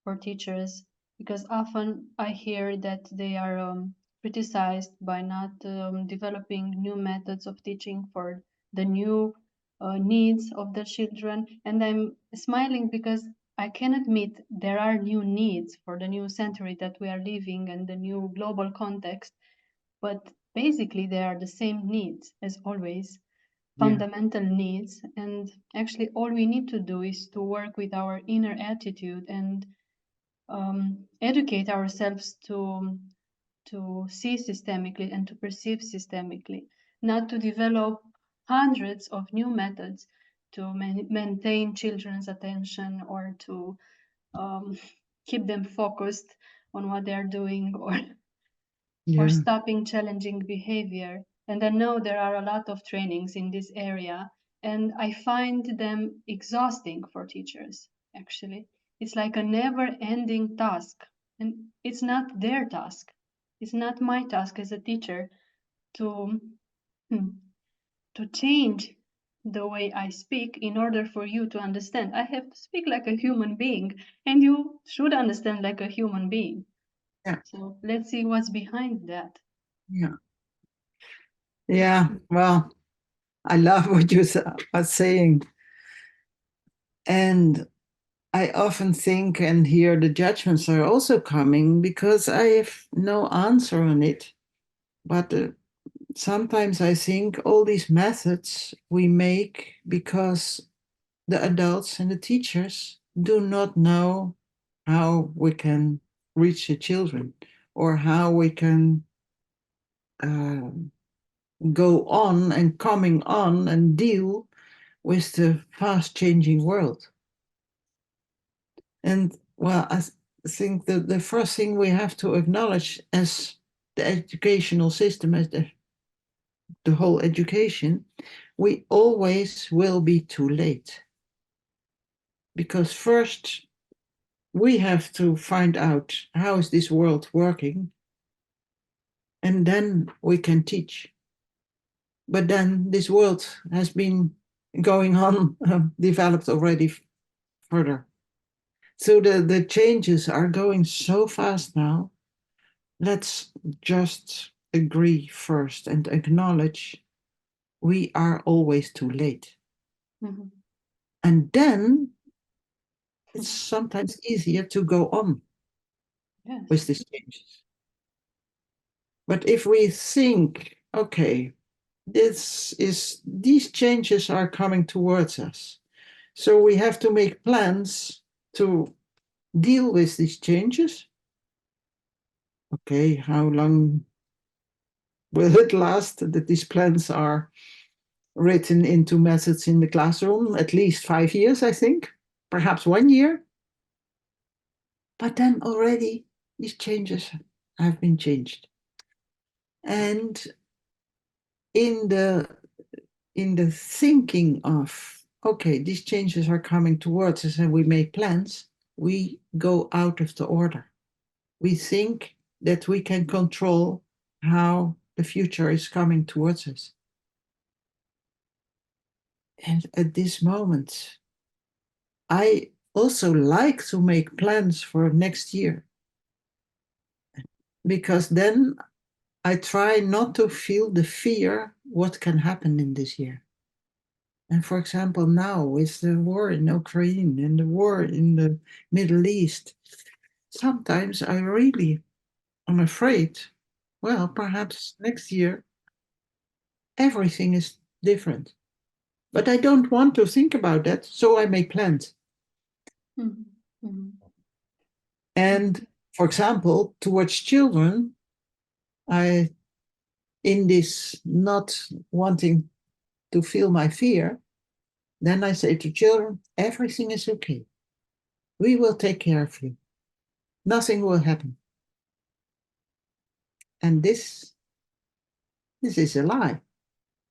for teachers, because often I hear that they are criticized by not developing new methods of teaching for the new needs of the children. And I'm smiling because I can admit there are new needs for the new century that we are living and the new global context, but basically they are the same needs as always, fundamental needs. And actually all we need to do is to work with our inner attitude and educate ourselves to see systemically and to perceive systemically, not to develop hundreds of new methods to maintain children's attention, or to keep them focused on what they are doing, or stopping challenging behavior. And I know there are a lot of trainings in this area, and I find them exhausting for teachers, actually. It's like a never ending task, and it's not their task. It's not my task as a teacher to, to change the way I speak in order for you to understand. I have to speak like a human being, and you should understand like a human being. Yeah. So let's see what's behind that. Yeah. Well, I love what you are saying. And I often think and hear the judgments are also coming because I have no answer on it. But sometimes I think all these methods we make because the adults and the teachers do not know how we can reach the children, or how we can go on and coming on and deal with the fast changing world. And well, I think that the first thing we have to acknowledge as the educational system, as the whole education, we always will be too late. Because first we have to find out how is this world working, and then we can teach. But then this world has been going on, developed already further. So the changes are going so fast now. Let's just agree first and acknowledge we are always too late. Mm-hmm. And then it's sometimes easier to go on Yes. with these changes. But if we think, okay, these changes are coming towards us, so we have to make plans to deal with these changes. Okay, how long will it last that these plans are written into methods in the classroom? At least 5 years, I think, perhaps 1 year. But then already these changes have been changed. And in the thinking of, okay, these changes are coming towards us and we make plans, we go out of the order. We think that we can control how the future is coming towards us. And at this moment, I also like to make plans for next year, because then I try not to feel the fear what can happen in this year. And for example, now with the war in Ukraine and the war in the Middle East, sometimes I really am afraid, well, perhaps next year everything is different. But I don't want to think about that, so I make plans. Mm-hmm. Mm-hmm. And for example, towards children, I, in this not wanting to feel my fear, then I say to children, everything is okay. We will take care of you. Nothing will happen. And this is a lie.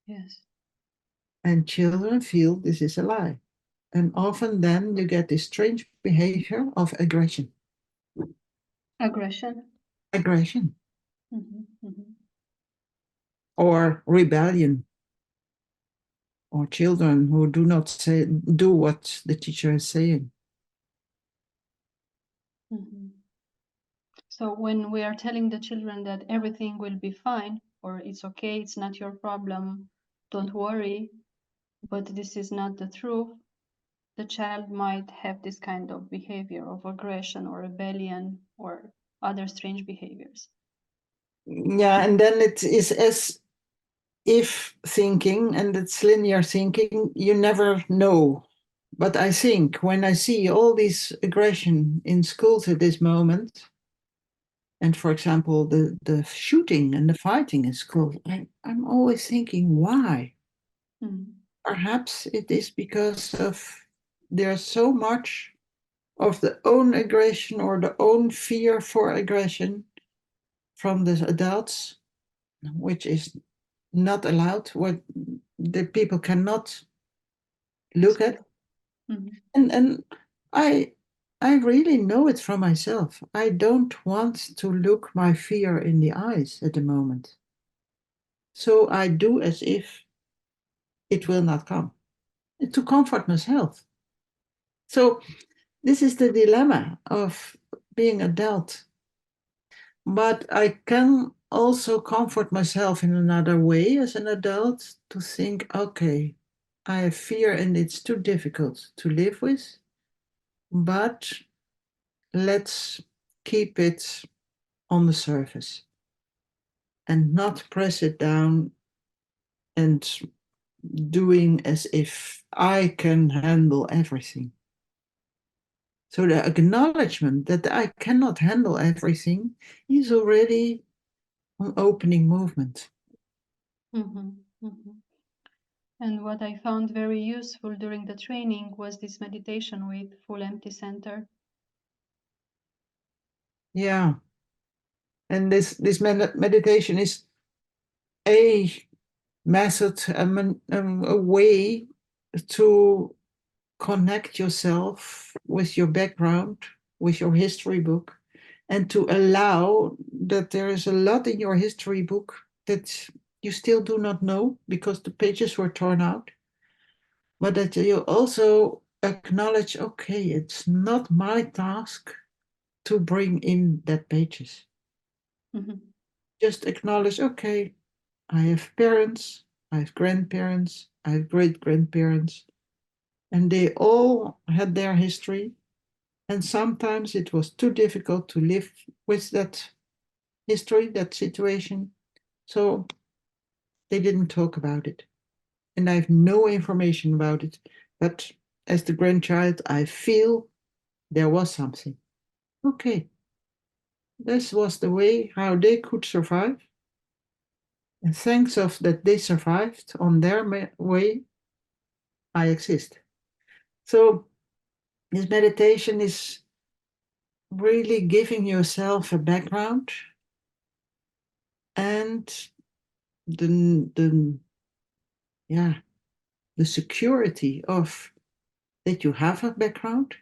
Yes. And children feel this is a lie. And often then you get this strange behavior of aggression. Aggression. Aggression. Mm-hmm. Mm-hmm. Or rebellion. Or children who do not do what the teacher is saying. Mm-hmm. So when we are telling the children that everything will be fine, or it's okay, it's not your problem, don't worry, but this is not the truth, the child might have this kind of behavior of aggression or rebellion or other strange behaviors. Yeah, and then it is as if thinking, and it's linear thinking, you never know. But I think when I see all this aggression in schools at this moment, and for example, the shooting and the fighting in schools, I'm always thinking, why? Mm. Perhaps it is because of there's so much of the own aggression or the own fear for aggression from the adults, which is not allowed, what the people cannot look at. Mm-hmm. And I really know it from myself. I don't want to look my fear in the eyes at the moment. So I do as if it will not come, to comfort myself. So this is the dilemma of being adult. But I can also comfort myself in another way as an adult, to think, okay, I have fear and it's too difficult to live with, but let's keep it on the surface and not press it down and doing as if I can handle everything. So the acknowledgement that I cannot handle everything is already an opening movement. Mm-hmm. Mm-hmm. And what I found very useful during the training was this meditation with full empty center. Yeah. And this meditation is a method, a way to connect yourself with your background, with your history book, and to allow that there is a lot in your history book that you still do not know because the pages were torn out, but that you also acknowledge, okay, it's not my task to bring in that pages. Just acknowledge, okay, I have parents, I have grandparents, I have great-grandparents, and they all had their history. And sometimes it was too difficult to live with that history, that situation. So they didn't talk about it. And I have no information about it. But as the grandchild, I feel there was something. Okay, this was the way how they could survive. And thanks of that they survived on their way, I exist. So this meditation is really giving yourself a background and the security of that you have a background,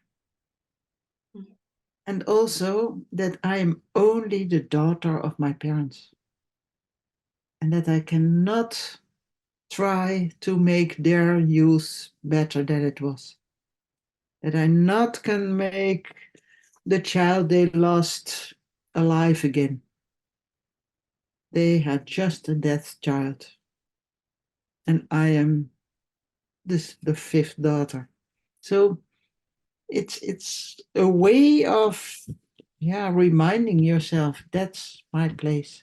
and also that I am only the daughter of my parents, and that I cannot try to make their youth better than it was. That I not can make the child they lost alive again. They had just a death child, and I am the fifth daughter. So it's a way of reminding yourself that's my place,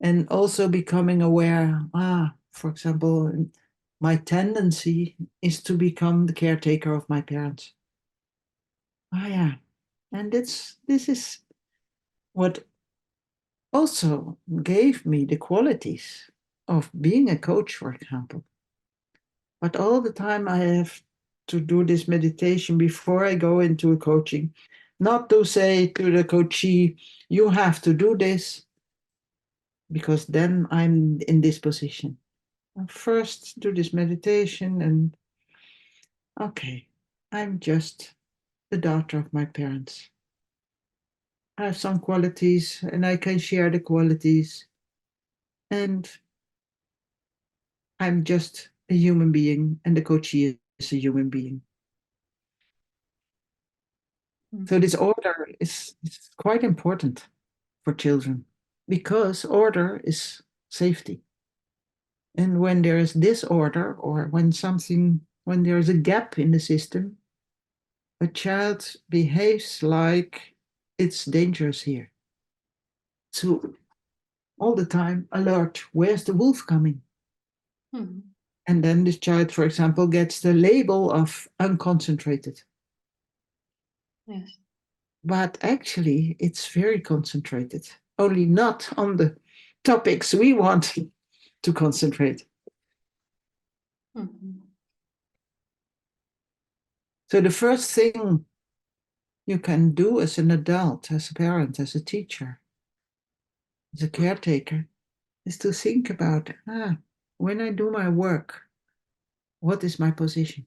and also becoming aware. For example, my tendency is to become the caretaker of my parents. And this is what also gave me the qualities of being a coach, for example. But all the time I have to do this meditation before I go into a coaching, not to say to the coachee, you have to do this, because then I'm in this position. I first do this meditation and, okay, I'm just the daughter of my parents. I have some qualities and I can share the qualities, and I'm just a human being, and the coachee is a human being. So this order is quite important for children, because order is safety. And when there is disorder, or when there is a gap in the system, a child behaves like it's dangerous here. So all the time alert, where's the wolf coming? And then this child, for example, gets the label of unconcentrated. Yes. But actually, it's very concentrated, only not on the topics we want to concentrate. So the first thing you can do as an adult, as a parent, as a teacher, as a caretaker, is to think about, when I do my work, what is my position?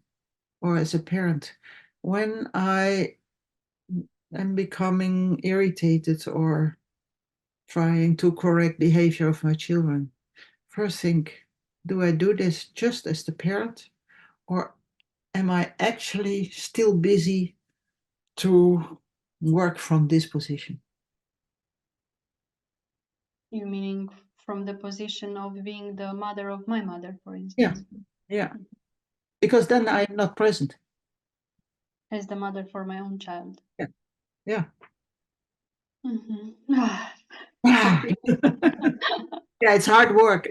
Or as a parent, when I am becoming irritated or trying to correct behavior of my children, first think, do I do this just as the parent, or am I actually still busy to work from this position? You meaning from the position of being the mother of my mother, for instance? Yeah. Because then I'm not present. As the mother for my own child. Yeah. Sorry. Yeah, it's hard work.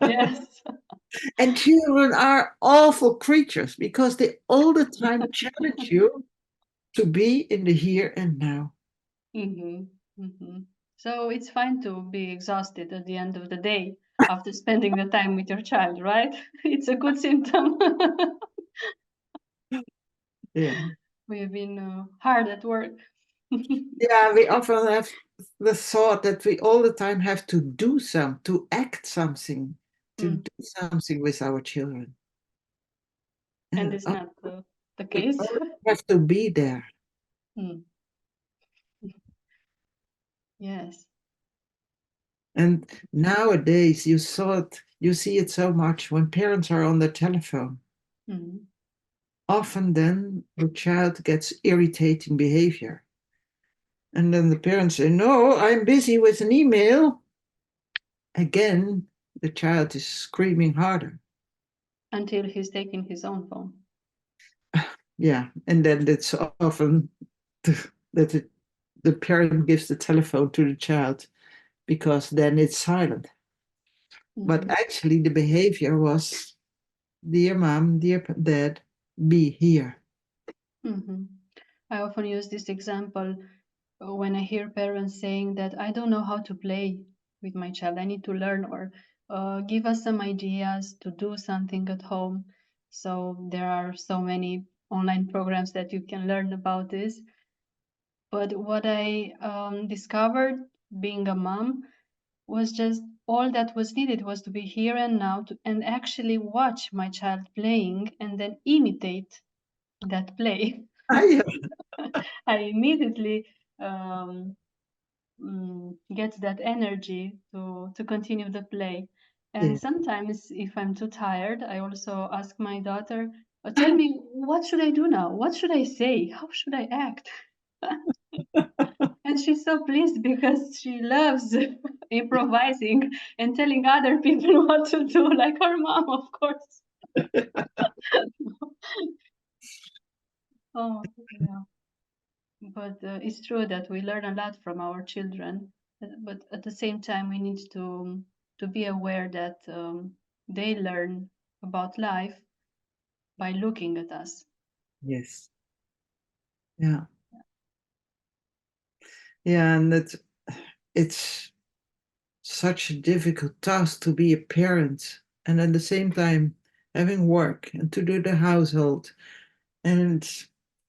Yes. And children are awful creatures, because they all the time challenge you to be in the here and now. So it's fine to be exhausted at the end of the day after spending the time with your child, right? It's a good symptom. Yeah. We've been hard at work. Yeah, we often have the thought that we all the time have to do to act something, to do something with our children. And it's not the case. We have to be there. Yes. And nowadays you see it so much when parents are on the telephone. Mm. Often then the child gets irritating behavior. And then the parents say, no, I'm busy with an email. Again, the child is screaming harder. Until he's taking his own phone. Yeah, and then it's often that the parent gives the telephone to the child because then it's silent. But actually the behavior was, dear mom, dear dad, be here. I often use this example when I hear parents saying that I don't know how to play with my child. I need to learn, or give us some ideas to do something at home. So there are so many online programs that you can learn about this. But what I discovered being a mom was just all that was needed was to be here and now and actually watch my child playing and then imitate that play. Yeah. I immediately get that energy to continue the play. And Yeah. sometimes if I'm too tired, I also ask my daughter, tell me, what should I do now? What should I say? How should I act? And she's so pleased because she loves improvising and telling other people what to do, like her mom, of course. Oh, yeah. But it's true that we learn a lot from our children, but at the same time, we need to be aware that they learn about life by looking at us. Yes. Yeah. Yeah, and it's such a difficult task to be a parent and at the same time having work and to do the household and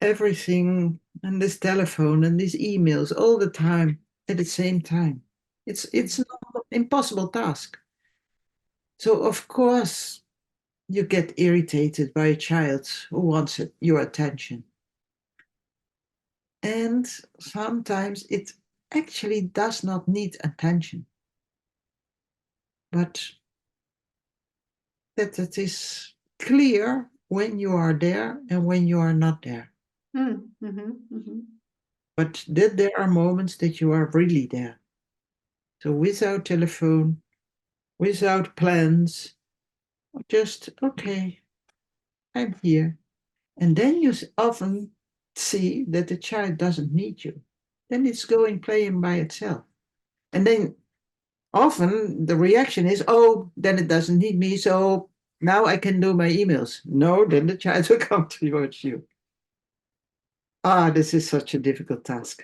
everything and this telephone and these emails all the time at the same time. It's an impossible task. So of course you get irritated by a child who wants your attention. And sometimes it actually does not need attention, but that it is clear when you are there and when you are not there. But that there are moments that you are really there. So without telephone, without plans, just, okay, I'm here. And then you often see that the child doesn't need you. Then it's going playing by itself. And then often the reaction is, oh, then it doesn't need me, so now I can do my emails. No, then the child will come towards you. This is such a difficult task.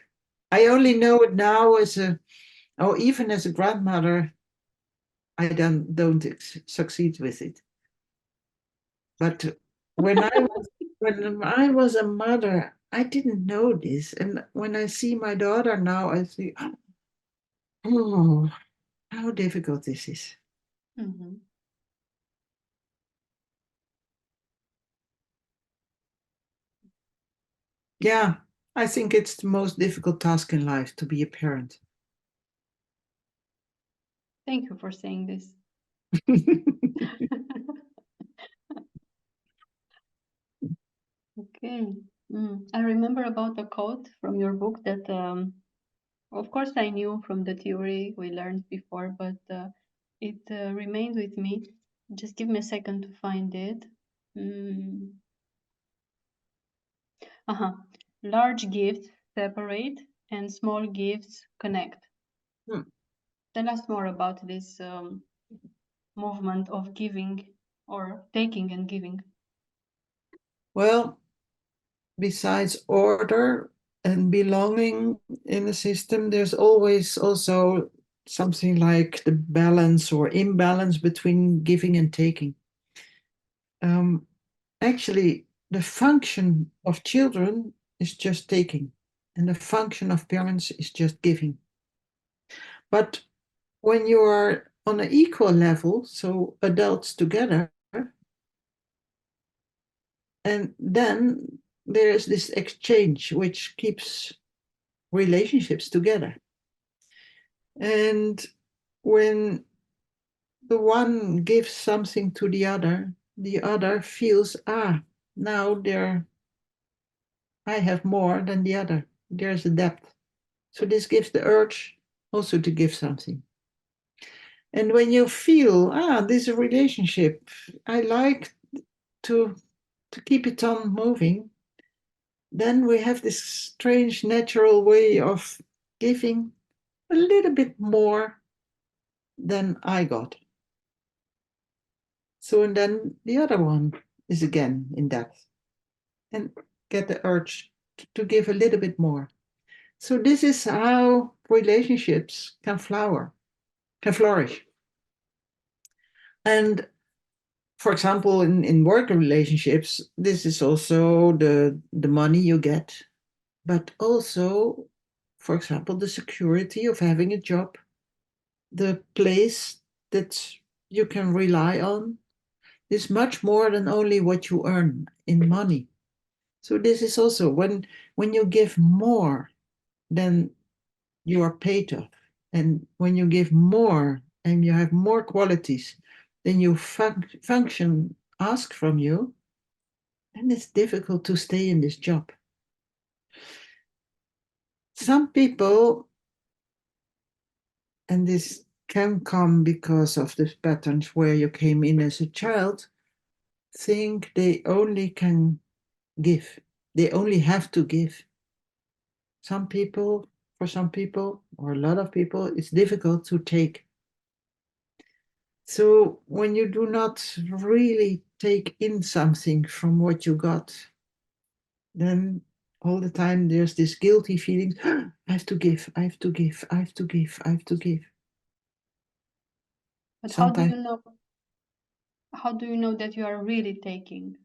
I only know it now even as a grandmother, I don't succeed with it. But when I was a mother, I didn't know this. And when I see my daughter now, I think, oh, how difficult this is. Yeah, I think it's the most difficult task in life to be a parent. Thank you for saying this. Okay. I remember about a quote from your book that, of course, I knew from the theory we learned before, but it remained with me. Just give me a second to find it. Large gifts separate and small gifts connect. Tell us more about this movement of giving or taking and giving. Well, besides order and belonging in a system, there's always also something like the balance or imbalance between giving and taking. Actually, the function of children is just taking, and the function of parents is just giving. But when you are on an equal level, so adults together, and then there is this exchange which keeps relationships together. And when the one gives something to the other feels, now I have more than the other. There's a depth. So this gives the urge also to give something. And when you feel, this is a relationship, I like to keep it on moving, then we have this strange natural way of giving a little bit more than I got. So, and then the other one is again in depth and get the urge to give a little bit more. So this is how relationships can flourish. And for example, in work relationships, this is also the money you get, but also, for example, the security of having a job, the place that you can rely on is much more than only what you earn in money. So this is also when you give more than you are paid of, and when you give more and you have more qualities than you function ask from you, then it's difficult to stay in this job. Some people, and this can come because of the patterns where you came in as a child, think they only can give. They only have to give. For some people, or a lot of people, it's difficult to take. So when you do not really take in something from what you got, then all the time there's this guilty feeling, I have to give, I have to give, I have to give, I have to give. But Sometimes, how do you know that you are really taking?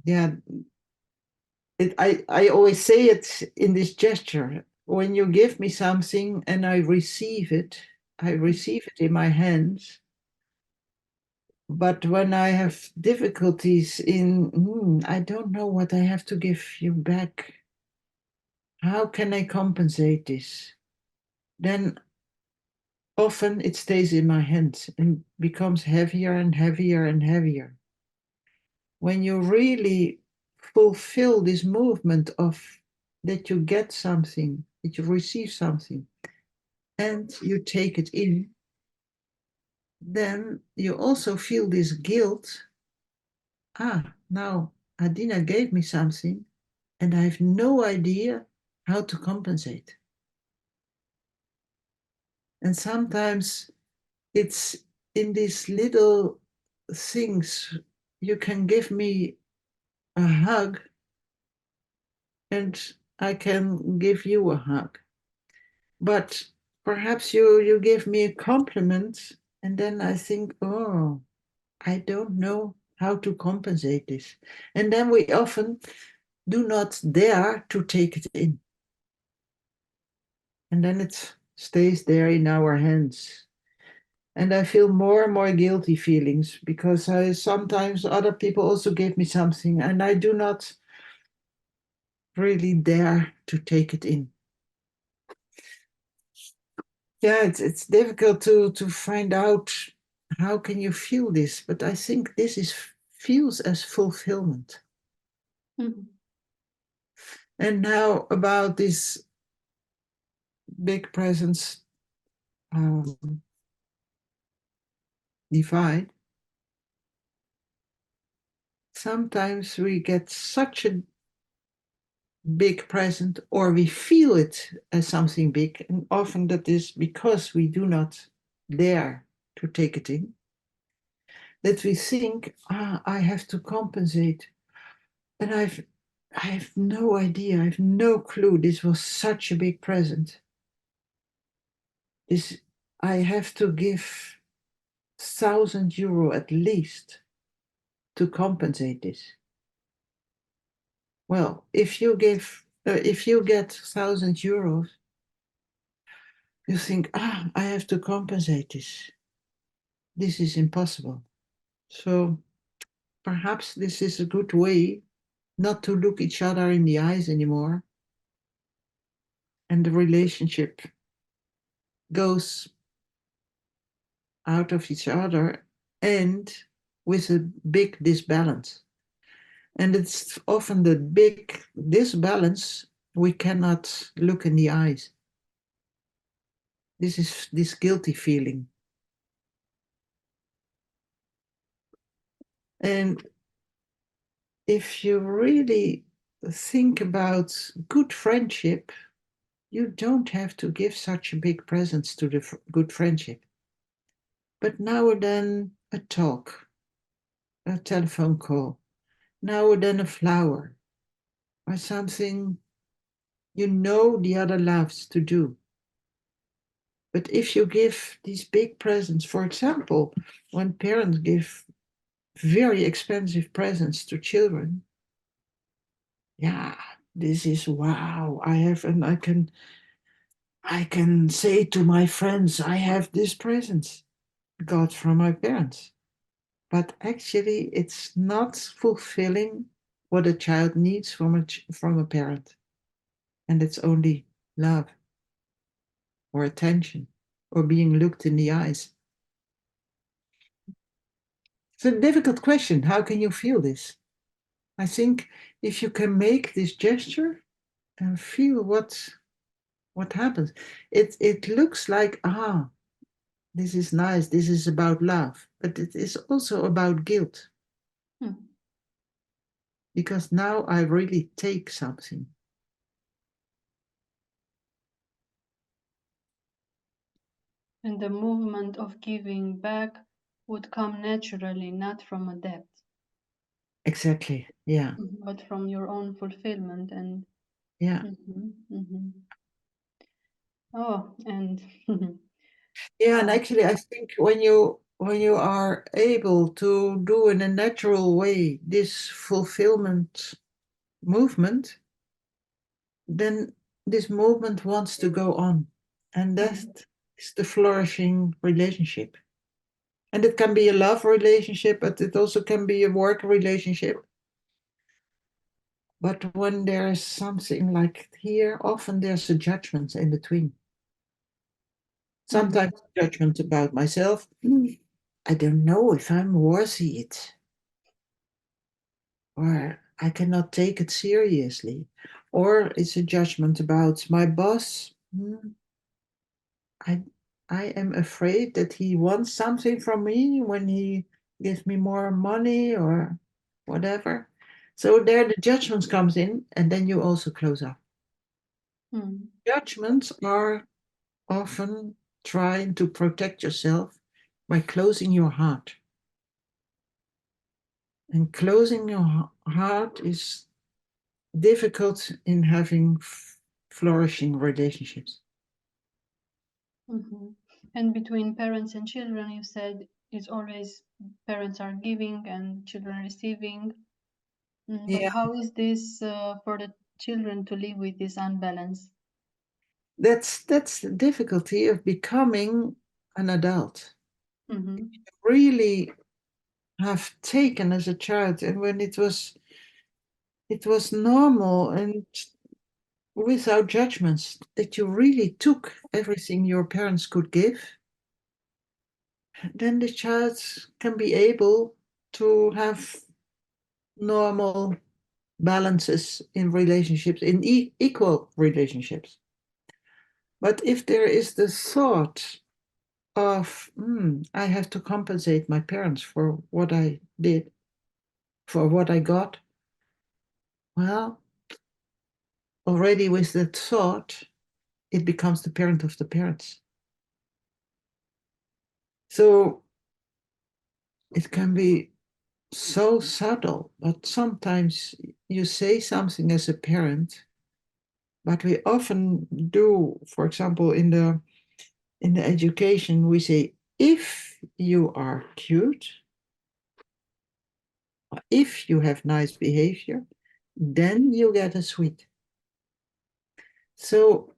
yeah, I always say it in this gesture. When you give me something and I receive it in my hands. But when I have difficulties I don't know what I have to give you back. How can I compensate this? Then often it stays in my hands and becomes heavier and heavier and heavier. When you really fulfill this movement of that you get something, that you receive something, and you take it in, then you also feel this guilt. Now Adina gave me something, and I have no idea how to compensate. And sometimes it's in these little things. You can give me a hug, and I can give you a hug. But perhaps you give me a compliment, and then I think, I don't know how to compensate this. And then we often do not dare to take it in. And then it stays there in our hands. And I feel more and more guilty feelings because sometimes other people also give me something and I do not really dare to take it in. Yeah, it's difficult to find out how can you feel this, but I think this feels as fulfillment. Mm-hmm. And now about this big presence divide. Sometimes we get such a big present, or we feel it as something big, and often that is because we do not dare to take it in, that we think, I have to compensate. And I have no idea, I have no clue. This was such a big present. I have to give €1,000 at least to compensate this. Well, if you get €1,000, you think, I have to compensate this. This is impossible. So perhaps this is a good way not to look each other in the eyes anymore. And the relationship goes out of each other and with a big disbalance. And it's often the big disbalance we cannot look in the eyes. This is this guilty feeling. And if you really think about good friendship, you don't have to give such a big presence to the good friendship. But now and then a talk, a telephone call, now and then a flower, or something you know the other loves to do. But if you give these big presents, for example, when parents give very expensive presents to children, yeah, this is wow. And I can say to my friends, I have this present got from my parents. But actually, it's not fulfilling what a child needs from a parent. And it's only love or attention or being looked in the eyes. It's a difficult question. How can you feel this? I think if you can make this gesture and feel what happens, it looks like, this is nice, this is about love, but it is also about guilt. Because now I really take something. And the movement of giving back would come naturally, not from a debt. Exactly, yeah. But from your own fulfillment and yeah. Oh, and yeah, and actually I think when you are able to do in a natural way this fulfillment movement, then this movement wants to go on. And that is the flourishing relationship. And it can be a love relationship, but it also can be a work relationship. But when there's something like here, often there's a judgment in between. Sometimes judgment about myself. I don't know if I'm worthy it. Or I cannot take it seriously. Or it's a judgment about my boss. I am afraid that he wants something from me when he gives me more money or whatever. So there the judgments comes in, and then you also close up. Judgments are often trying to protect yourself by closing your heart. And closing your heart is difficult in having flourishing relationships. And between parents and children, you said it's always parents are giving and children receiving. But how is this for the children to live with this unbalance? That's the difficulty of becoming an adult. Mm-hmm. Really have taken as a child, and when it was normal and without judgments, that you really took everything your parents could give, then the child can be able to have normal balances in relationships, in equal relationships. But if there is the thought of, I have to compensate my parents for what I did, for what I got, well, already with that thought, it becomes the parent of the parents. So it can be so subtle, but sometimes you say something as a parent, but we often do, for example, in the education, we say, if you are cute, or if you have nice behavior, then you get a sweet. So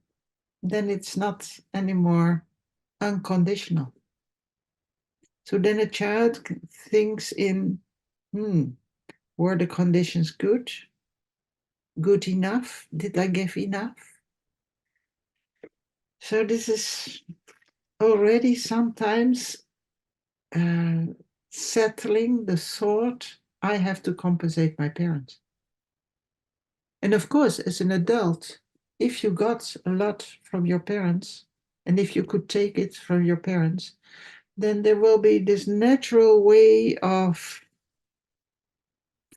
then it's not anymore unconditional. So then a child thinks in, were the conditions good? Good enough? Did I give enough? So this is already sometimes settling the thought I have to compensate my parents. And of course, as an adult, if you got a lot from your parents, and if you could take it from your parents, then there will be this natural way of,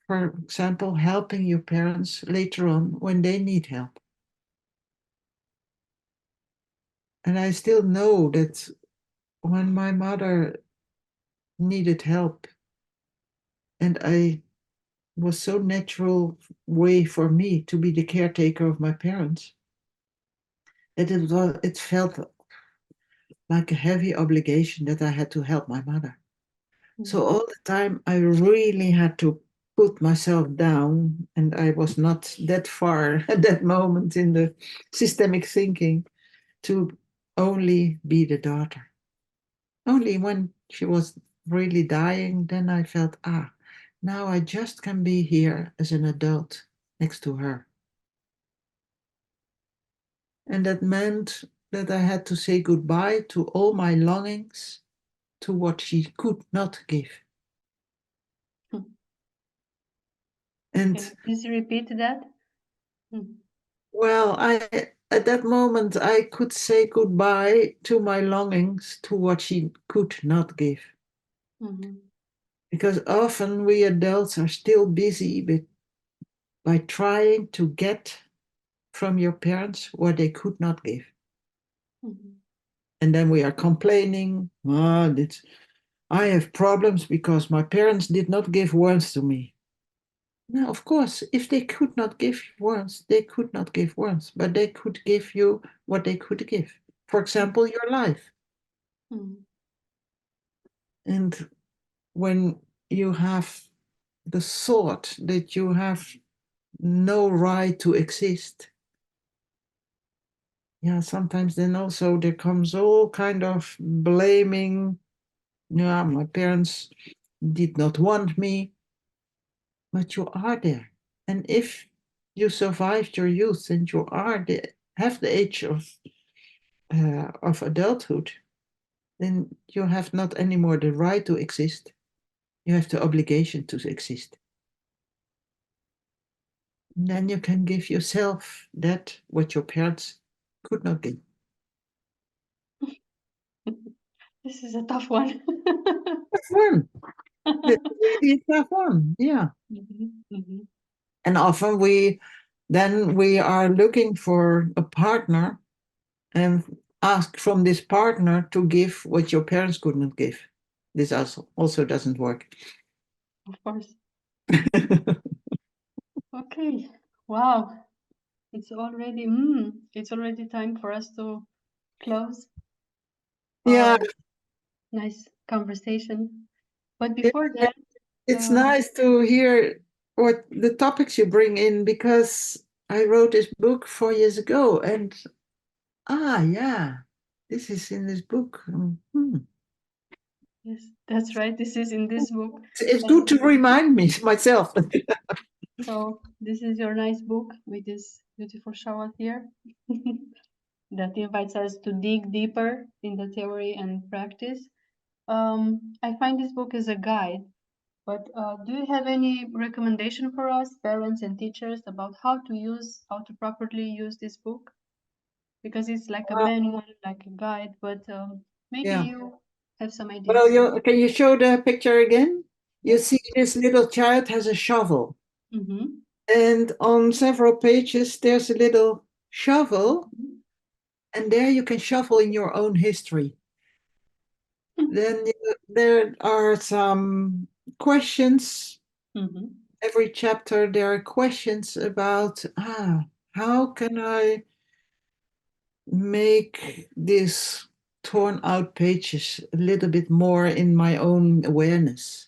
for example, helping your parents later on when they need help. And I still know that when my mother needed help, and I was so natural way for me to be the caretaker of my parents, that it felt like a heavy obligation that I had to help my mother. So all the time I really had to put myself down, and I was not that far at that moment in the systemic thinking to only be the daughter. Only when she was really dying, then I felt, now I just can be here as an adult next to her. And that meant that I had to say goodbye to all my longings, to what she could not give. And can you please repeat that? Well, at that moment I could say goodbye to my longings, to what she could not give. Because often we adults are still busy by trying to get from your parents what they could not give. And then we are complaining, I have problems because my parents did not give words to me. Now, of course, if they could not give words, they could not give words, but they could give you what they could give. For example, your life. And when you have the thought that you have no right to exist, sometimes then also there comes all kind of blaming. My parents did not want me, but you are there. And if you survived your youth and you have the age of adulthood, then you have not anymore the right to exist. You have the obligation to exist. And then you can give yourself that what your parents could not give. This is a tough one. Tough one. It's really a tough one. Yeah. And often we are looking for a partner and ask from this partner to give what your parents could not give. This also doesn't work. Of course. Okay. Wow. It's already time for us to close our nice conversation. But before that, it's nice to hear what the topics you bring in, because I wrote this book 4 years ago, and this is in this book. Yes, that's right. This is in this book. It's good to remind me myself. So this is your nice book with this beautiful shower here that invites us to dig deeper in the theory and practice. I find this book is a guide, but do you have any recommendation for us, parents and teachers, about how to properly use this book? Because it's like a manual, like a guide, but maybe you have some ideas. Well, can you show the picture again? You see this little child has a shovel. And on several pages, there's a little shovel. And there you can shovel in your own history. Then there are some questions. Every chapter, there are questions about, how can I make these torn out pages a little bit more in my own awareness?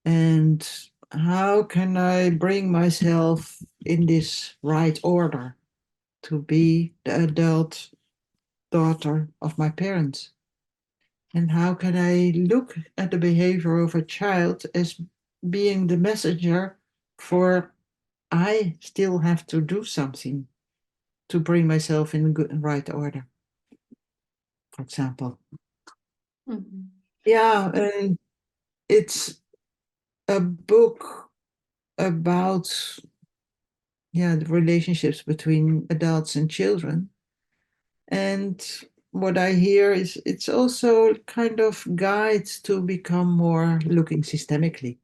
And how can I bring myself in this right order to be the adult daughter of my parents? And how can I look at the behavior of a child as being the messenger for I still have to do something to bring myself in good and right order? for example. Mhm. Yeah, and it's a book about the relationships between adults and children. And what I hear is it's also kind of guides to become more looking systemically.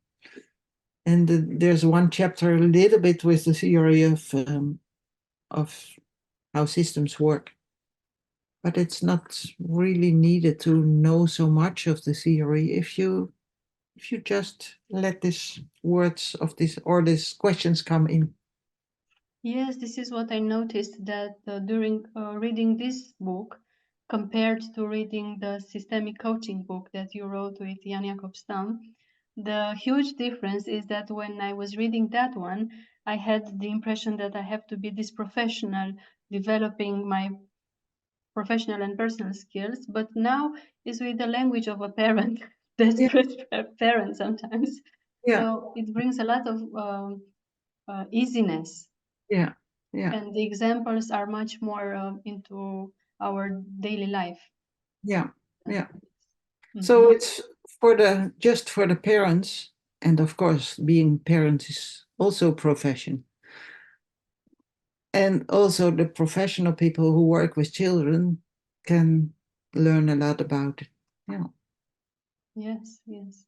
And there's one chapter a little bit with the theory of how systems work. But it's not really needed to know so much of the theory if you just let these words of this or these questions come in. Yes, this is what I noticed that during reading this book, compared to reading the systemic coaching book that you wrote with Jan Jacob Stam, the huge difference is that when I was reading that one, I had the impression that I have to be this professional, developing my professional and personal skills, but now is with the language of a parent, desperate parent sometimes. Yeah, So it brings a lot of easiness. yeah, yeah, And the examples are much more into our daily life. yeah, yeah. Mhm. So it's just for the parents, and of course, being parents is also a profession. And also the professional people who work with children can learn a lot about it. Yeah. Yes, yes.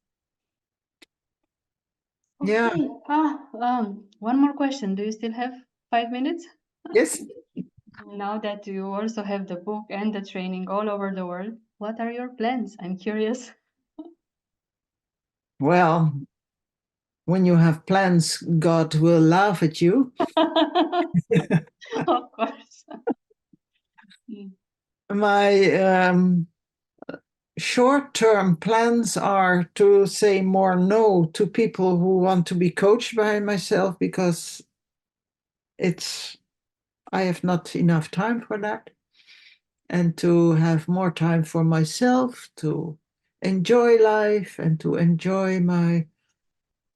Yeah. Okay. One more question. Do you still have 5 minutes? Yes. Now that you also have the book and the training all over the world, what are your plans? I'm curious. Well, when you have plans, God will laugh at you. Of course. Mm. My short-term plans are to say more no to people who want to be coached by myself because I have not enough time for that, and to have more time for myself, to enjoy life and to enjoy my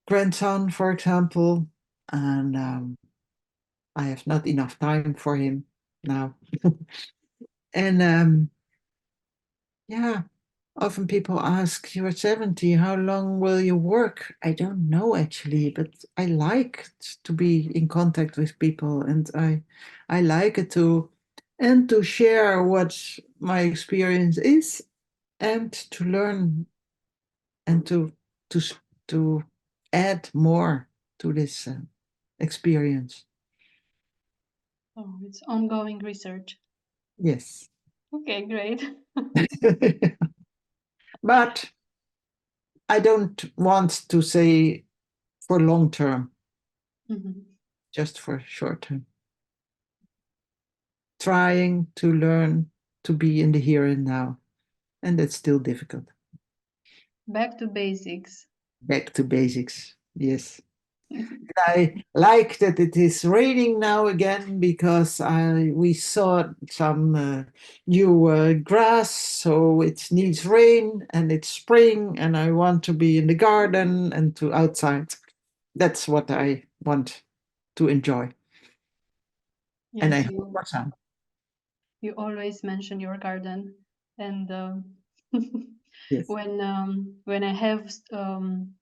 grandson, for example. And I have not enough time for him now. And yeah, often people ask, you're 70, how long will you work? I don't know actually, but I like to be in contact with people, and I like it to share what my experience is, and to learn, and to to add more to this experience. Oh, it's ongoing research. Yes. Okay, great. But I don't want to say for long term, Mhm. just for short term. Trying to learn to be in the here and now. And that's still difficult. Back to basics. Back to basics. Yes. I like that it is raining now again because we saw some new grass, so it needs rain, and it's spring, and I want to be in the garden and to outside. That's what I want to enjoy. And I Yes, hope for some. you always mention your garden, and Yes. when I have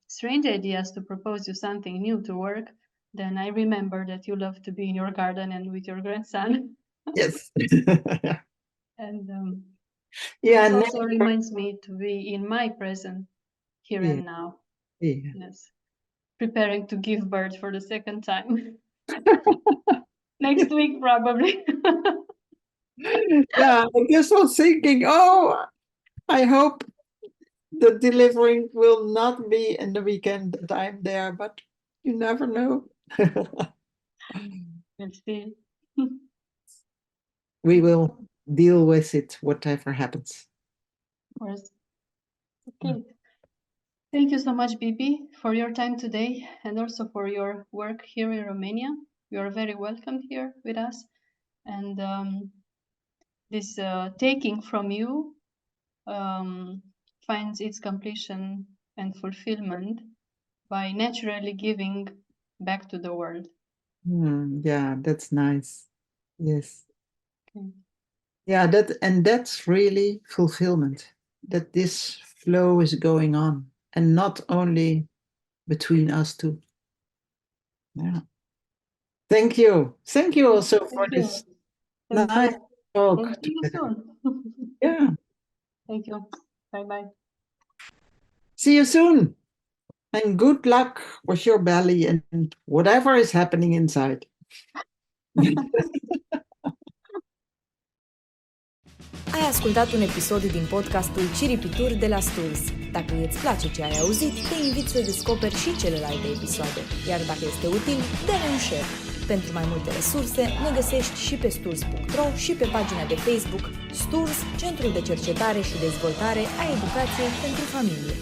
strange ideas to propose you something new to work, then I remember that you love to be in your garden and with your grandson. Yes. And Yeah. this also reminds me to be in my present here Yeah. and now. Yeah. Yes, preparing to give birth for the second time. Next week probably. Yeah. I just was thinking, oh, I hope the delivering will not be in the weekend that I'm there, but you never know. We'll see. We will deal with it, whatever happens. Of course. Okay. Thank you so much, Bibi, for your time today and also for your work here in Romania. You are very welcome here with us. And this taking from you finds its completion and fulfillment by naturally giving back to the world. Yeah, that's nice. Yes. Okay. Yeah, that's really fulfillment, that this flow is going on and not only between us two. Yeah. Thank you. Thank you also for Thank you. this Thank nice you. talk. And see you soon. Yeah. Thank you. Bye-bye. See you soon. And good luck with your belly and whatever is happening inside. Ai ascultat un episod din podcastul Ciripituri de la STURZ. Dacă îți place ce ai auzit, te invit să descoperi și celelalte episoade. Iar dacă este util, dă-ne un share. Pentru mai multe resurse, ne găsești și pe STURZ.ro și pe pagina de Facebook STURZ, Centrul de Cercetare și Dezvoltare a Educației pentru Familie.